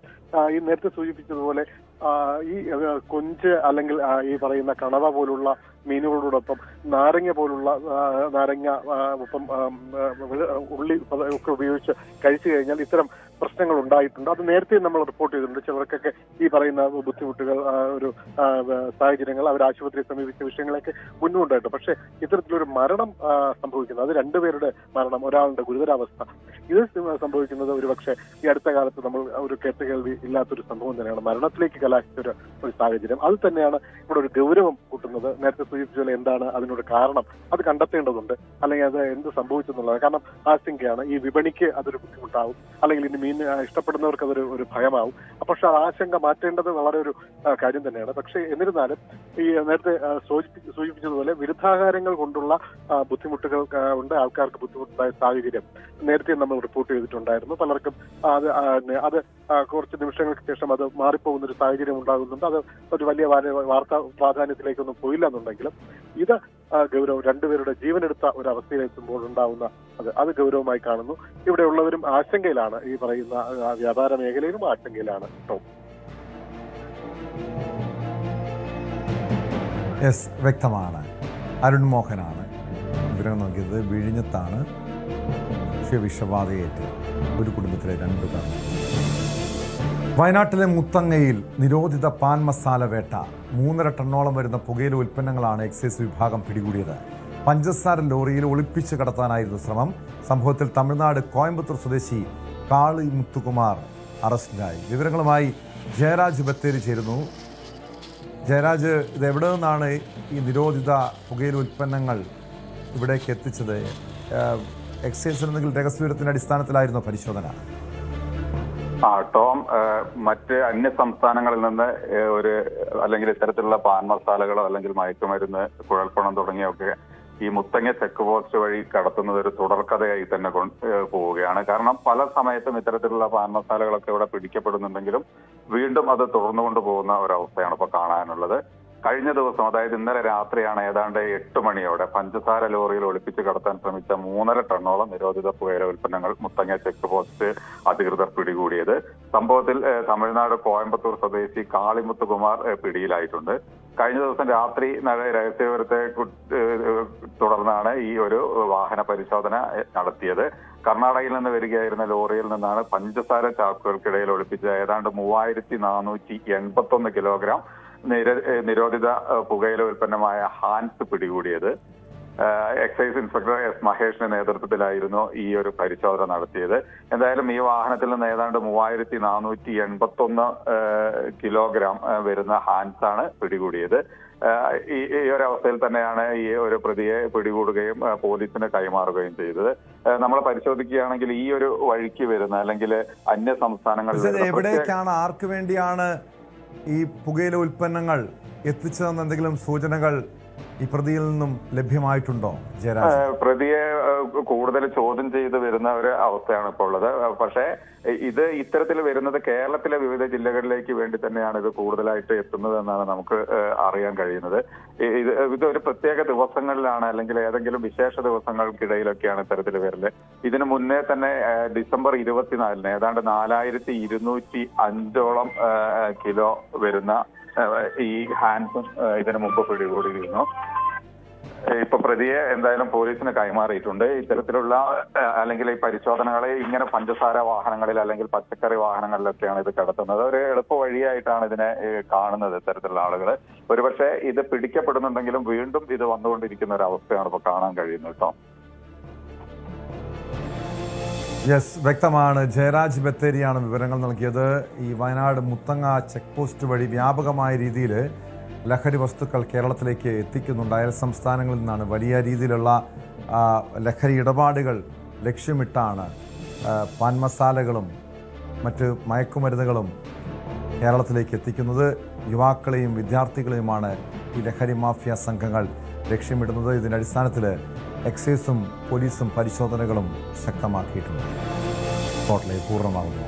ഈ നേരത്തെ സൂചിപ്പിച്ചതുപോലെ ഈ കൊഞ്ച് അല്ലെങ്കിൽ ഈ പറയുന്ന കണവ പോലുള്ള മീനുകളോടൊപ്പം നാരങ്ങ ഒപ്പം ഉള്ളി ഒക്കെ ഉപയോഗിച്ച് കഴിച്ചു കഴിഞ്ഞാൽ ഇത്തരം പ്രശ്നങ്ങൾ ഉണ്ടായിട്ടുണ്ട്. അത് നേരത്തെ നമ്മൾ റിപ്പോർട്ട് ചെയ്തിട്ടുണ്ട്. ചിലർക്കൊക്കെ ഈ പറയുന്ന ബുദ്ധിമുട്ടുകൾ, ഒരു സാഹചര്യങ്ങൾ, അവർ ആശുപത്രിയെ സമീപിച്ച വിഷയങ്ങളൊക്കെ മുന്നുണ്ടായിട്ടുണ്ട്. പക്ഷേ ഇത്തരത്തിലൊരു മരണം സംഭവിക്കുന്നത്, അത് രണ്ടുപേരുടെ മരണം, ഒരാളുടെ ഗുരുതരാവസ്ഥ, ഇത് സംഭവിക്കുന്നത് ഒരുപക്ഷെ ഈ അടുത്ത കാലത്ത് നമ്മൾ ഒരു കേട്ടുകേൾവി ഇല്ലാത്തൊരു സംഭവം തന്നെയാണ്. മരണത്തിലേക്ക് കലാശിച്ച ഒരു സാഹചര്യം. അത് തന്നെയാണ് ഇവിടെ ഒരു ഗൗരവം കൂട്ടുന്നത്. നേരത്തെ സൂചിപ്പിച്ചതുപോലെ എന്താണ് അതിനൊരു കാരണം, അത് കണ്ടെത്തേണ്ടതുണ്ട്. അല്ലെങ്കിൽ അത് എന്ത് സംഭവിച്ചെന്നുള്ളത്. കാരണം ആശങ്കയാണ്. ഈ വിപണിക്ക് അതൊരു ബുദ്ധിമുട്ടാവും, അല്ലെങ്കിൽ ഇനി മീൻ ഇഷ്ടപ്പെടുന്നവർക്ക് അതൊരു ഭയമാവും. പക്ഷെ ആ ആശങ്ക മാറ്റേണ്ടത് വളരെ ഒരു കാര്യം തന്നെയാണ്. പക്ഷേ എന്നിരുന്നാലും ഈ നേരത്തെ സൂചിപ്പിച്ചതുപോലെ വിരുദ്ധാഹാരങ്ങൾ കൊണ്ടുള്ള ബുദ്ധിമുട്ടുകൾ ഉണ്ട്, ആൾക്കാർക്ക് ബുദ്ധിമുട്ടുണ്ടായ സാഹചര്യം നേരത്തെ നമ്മൾ റിപ്പോർട്ട് ചെയ്തിട്ടുണ്ടായിരുന്നു. പലർക്കും അത് കുറച്ച് നിമിഷങ്ങൾക്ക് ശേഷം അത് മാറിപ്പോകുന്ന ഒരു സാഹചര്യം ഉണ്ടാകുന്നുണ്ട്. അത് ഒരു വലിയ വാർത്താ പ്രാധാന്യത്തിലേക്കൊന്നും പോയില്ല എന്നുണ്ടെങ്കിലും ഇത് ഗൗരവം, രണ്ടുപേരുടെ ജീവനെടുത്ത ഒരു അവസ്ഥയിലെത്തുമ്പോൾ ഉണ്ടാവുന്ന അത് ഗൗരവമായി കാണുന്നു. ഇവിടെ ഉള്ളവരും ആശങ്കയിലാണ്. ഈ പറയുന്ന വ്യാപാര മേഖലയിലും ആശങ്കയിലാണ്. യെസ്, വ്യക്തമാണ്. അരുൺമോഹനാണ് വിവരം നോക്കിയത്. വിഴിഞ്ഞത്താണ് വിഷബാധയേറ്റ് ഒരു കുടുംബത്തിലെ 2 പേർ. വയനാട്ടിലെ മുത്തങ്ങയിൽ നിരോധിത പാൻ മസാല വേട്ട. 3.5 ടണ്ണോളം വരുന്ന പുകയില ഉൽപ്പന്നങ്ങളാണ് എക്സൈസ് വിഭാഗം പിടികൂടിയത്. പഞ്ചസാര ലോറിയിൽ ഒളിപ്പിച്ച് കടത്താനായിരുന്നു ശ്രമം. സംഭവത്തിൽ തമിഴ്നാട് കോയമ്പത്തൂർ സ്വദേശി കാളി മുത്തുകുമാർ അറസ്റ്റിലായി. വിവരങ്ങളുമായി ജയരാജ് ബത്തേരി ചേരുന്നു. ജയരാജ്, ഇത് എവിടെ നിന്നാണ് ഈ നിരോധിത പുകയില ഉൽപ്പന്നങ്ങൾ ഇവിടേക്ക് എത്തിച്ചത്? എക്സൈസ് എന്തെങ്കിലും രഹസ്യവിവരത്തിന്റെ അടിസ്ഥാനത്തിലായിരുന്നോ പരിശോധന? ടോം, മറ്റ് അന്യ സംസ്ഥാനങ്ങളിൽ നിന്ന് അല്ലെങ്കിൽ ഇത്തരത്തിലുള്ള പാൻ മസാലകളോ അല്ലെങ്കിൽ മയക്കുമരുന്ന്, കുഴൽപ്പണം തുടങ്ങിയൊക്കെ ഈ മുത്തങ്ങ ചെക്ക് പോസ്റ്റ് വഴി കടത്തുന്നത് ഒരു തുടർക്കഥയായി തന്നെ പോവുകയാണ്. കാരണം പല സമയത്തും ഇത്തരത്തിലുള്ള പാൻ മസാലകളൊക്കെ ഇവിടെ പിടിക്കപ്പെടുന്നുണ്ടെങ്കിലും വീണ്ടും അത് തുടർന്നുകൊണ്ട് പോകുന്ന ഒരവസ്ഥയാണ് ഇപ്പോൾ കാണാനുള്ളത്. കഴിഞ്ഞ ദിവസം, അതായത് ഇന്നലെ രാത്രിയാണ് ഏതാണ്ട് 8 മണിയോടെ പഞ്ചസാര ലോറിയിൽ ഒളിപ്പിച്ച് കടത്താൻ ശ്രമിച്ച 3.5 ടണ്ണോളം നിരോധിത പുകയില ഉൽപ്പന്നങ്ങൾ മുത്തങ്ങ ചെക്ക് പോസ്റ്റ് അധികൃതർ പിടികൂടിയത്. സംഭവത്തിൽ തമിഴ്നാട് കോയമ്പത്തൂർ സ്വദേശി കാളിമുത്തുകുമാർ പിടിയിലായിട്ടുണ്ട്. കഴിഞ്ഞ ദിവസം രാത്രി രഹസ്യവിവരത്തെ തുടർന്നാണ് ഈ ഒരു വാഹന പരിശോധന നടത്തിയത്. കർണാടകയിൽ നിന്ന് വരികയായിരുന്ന ലോറിയിൽ നിന്നാണ് പഞ്ചസാര ചാക്കുകൾക്കിടയിൽ ഒളിപ്പിച്ച ഏതാണ്ട് 3481 കിലോഗ്രാം നിരോധിത പുകയില ഉൽപ്പന്നമായ ഹാൻസ് പിടികൂടിയത്. എക്സൈസ് ഇൻസ്പെക്ടർ എസ് മഹേഷിന്റെ നേതൃത്വത്തിലായിരുന്നു ഈ ഒരു പരിശോധന നടത്തിയത്. എന്തായാലും ഈ വാഹനത്തിൽ നിന്ന് ഏതാണ്ട് 3481 കിലോഗ്രാം വരുന്ന ഹാൻസ് ആണ് പിടികൂടിയത്. ഈ ഒരു അവസ്ഥയിൽ തന്നെയാണ് ഈ ഒരു പ്രതിയെ പിടികൂടുകയും പോലീസിന് കൈമാറുകയും ചെയ്തത്. നമ്മൾ പരിശോധിക്കുകയാണെങ്കിൽ ഈ ഒരു വഴിക്ക് വരുന്ന അല്ലെങ്കിൽ അന്യ സംസ്ഥാനങ്ങളിൽ എവിടേക്കാണ്, ആർക്ക് വേണ്ടിയാണ് ഈ പുകയില ഉൽപ്പന്നങ്ങൾ എത്തിച്ചതെന്ന് എന്തെങ്കിലും സൂചനകൾ ഈ പ്രതിയിൽ നിന്നും ലഭ്യമായിട്ടുണ്ടോ ജയരാജ്? പ്രതിയെ കൂടുതൽ ചോദ്യം ചെയ്ത് വരുന്ന ഒരു അവസ്ഥയാണ് ഇപ്പോൾ ഉള്ളത്. പക്ഷേ ഇത് ഇത്തരത്തിൽ വരുന്നത് കേരളത്തിലെ വിവിധ ജില്ലകളിലേക്ക് വേണ്ടി തന്നെയാണ് ഇത് കൂടുതലായിട്ട് എത്തുന്നത് എന്നാണ് നമുക്ക് അറിയാൻ കഴിയുന്നത്. ഇതൊരു പ്രത്യേക ദിവസങ്ങളിലാണ് അല്ലെങ്കിൽ ഏതെങ്കിലും വിശേഷ ദിവസങ്ങൾക്കിടയിലൊക്കെയാണ് ഇത്തരത്തിൽ വരല്. ഇതിനു മുന്നേ തന്നെ ഡിസംബർ 24-ന് ഏതാണ്ട് 4205 കിലോ വരുന്ന ഈ ഹാൻഡ്സും ഇതിനു മുമ്പ് പിടികൂടിയിരുന്നു. ഇപ്പൊ പ്രതിയെ എന്തായാലും പോലീസിന് കൈമാറിയിട്ടുണ്ട്. ഇത്തരത്തിലുള്ള അല്ലെങ്കിൽ ഈ പരിശോധനകളെ ഇങ്ങനെ പഞ്ചസാര വാഹനങ്ങളിൽ അല്ലെങ്കിൽ പച്ചക്കറി വാഹനങ്ങളിലൊക്കെയാണ് ഇത് കടത്തുന്നത്. ഒരു എളുപ്പ വഴിയായിട്ടാണ് ഇതിനെ കാണുന്നത് ഇത്തരത്തിലുള്ള ആളുകൾ. ഒരുപക്ഷെ ഇത് പിടിക്കപ്പെടുന്നുണ്ടെങ്കിലും വീണ്ടും ഇത് വന്നുകൊണ്ടിരിക്കുന്ന ഒരു അവസ്ഥയാണ് ഇപ്പൊ കാണാൻ കഴിയുന്നത് കേട്ടോ. യെസ്, വ്യക്തമാണ്. ജയരാജ് ബത്തേരിയാണ് വിവരങ്ങൾ നൽകിയത്. ഈ വയനാട് മുത്തങ്ങ ചെക്ക് പോസ്റ്റ് വഴി വ്യാപകമായ രീതിയിൽ ലഹരി വസ്തുക്കൾ കേരളത്തിലേക്ക് എത്തിക്കുന്നുണ്ട്. അയൽ സംസ്ഥാനങ്ങളിൽ നിന്നാണ് വലിയ രീതിയിലുള്ള ലഹരി ഇടപാടുകൾ ലക്ഷ്യമിട്ടാണ് പാൻ മസാലകളും മറ്റ് മയക്കുമരുന്നുകളും കേരളത്തിലേക്ക് എത്തിക്കുന്നത്. യുവാക്കളെയും വിദ്യാർത്ഥികളെയുമാണ് ഈ ലഹരി മാഫിയ സംഘങ്ങൾ ലക്ഷ്യമിടുന്നത്. ഇതിൻ്റെ അടിസ്ഥാനത്തിൽ എക്സൈസും പോലീസും പരിശോധനകളും ശക്തമാക്കിയിട്ടുണ്ട്. സ്പോട്ട്ലൈറ്റ് പൂർണ്ണമാകുന്നു.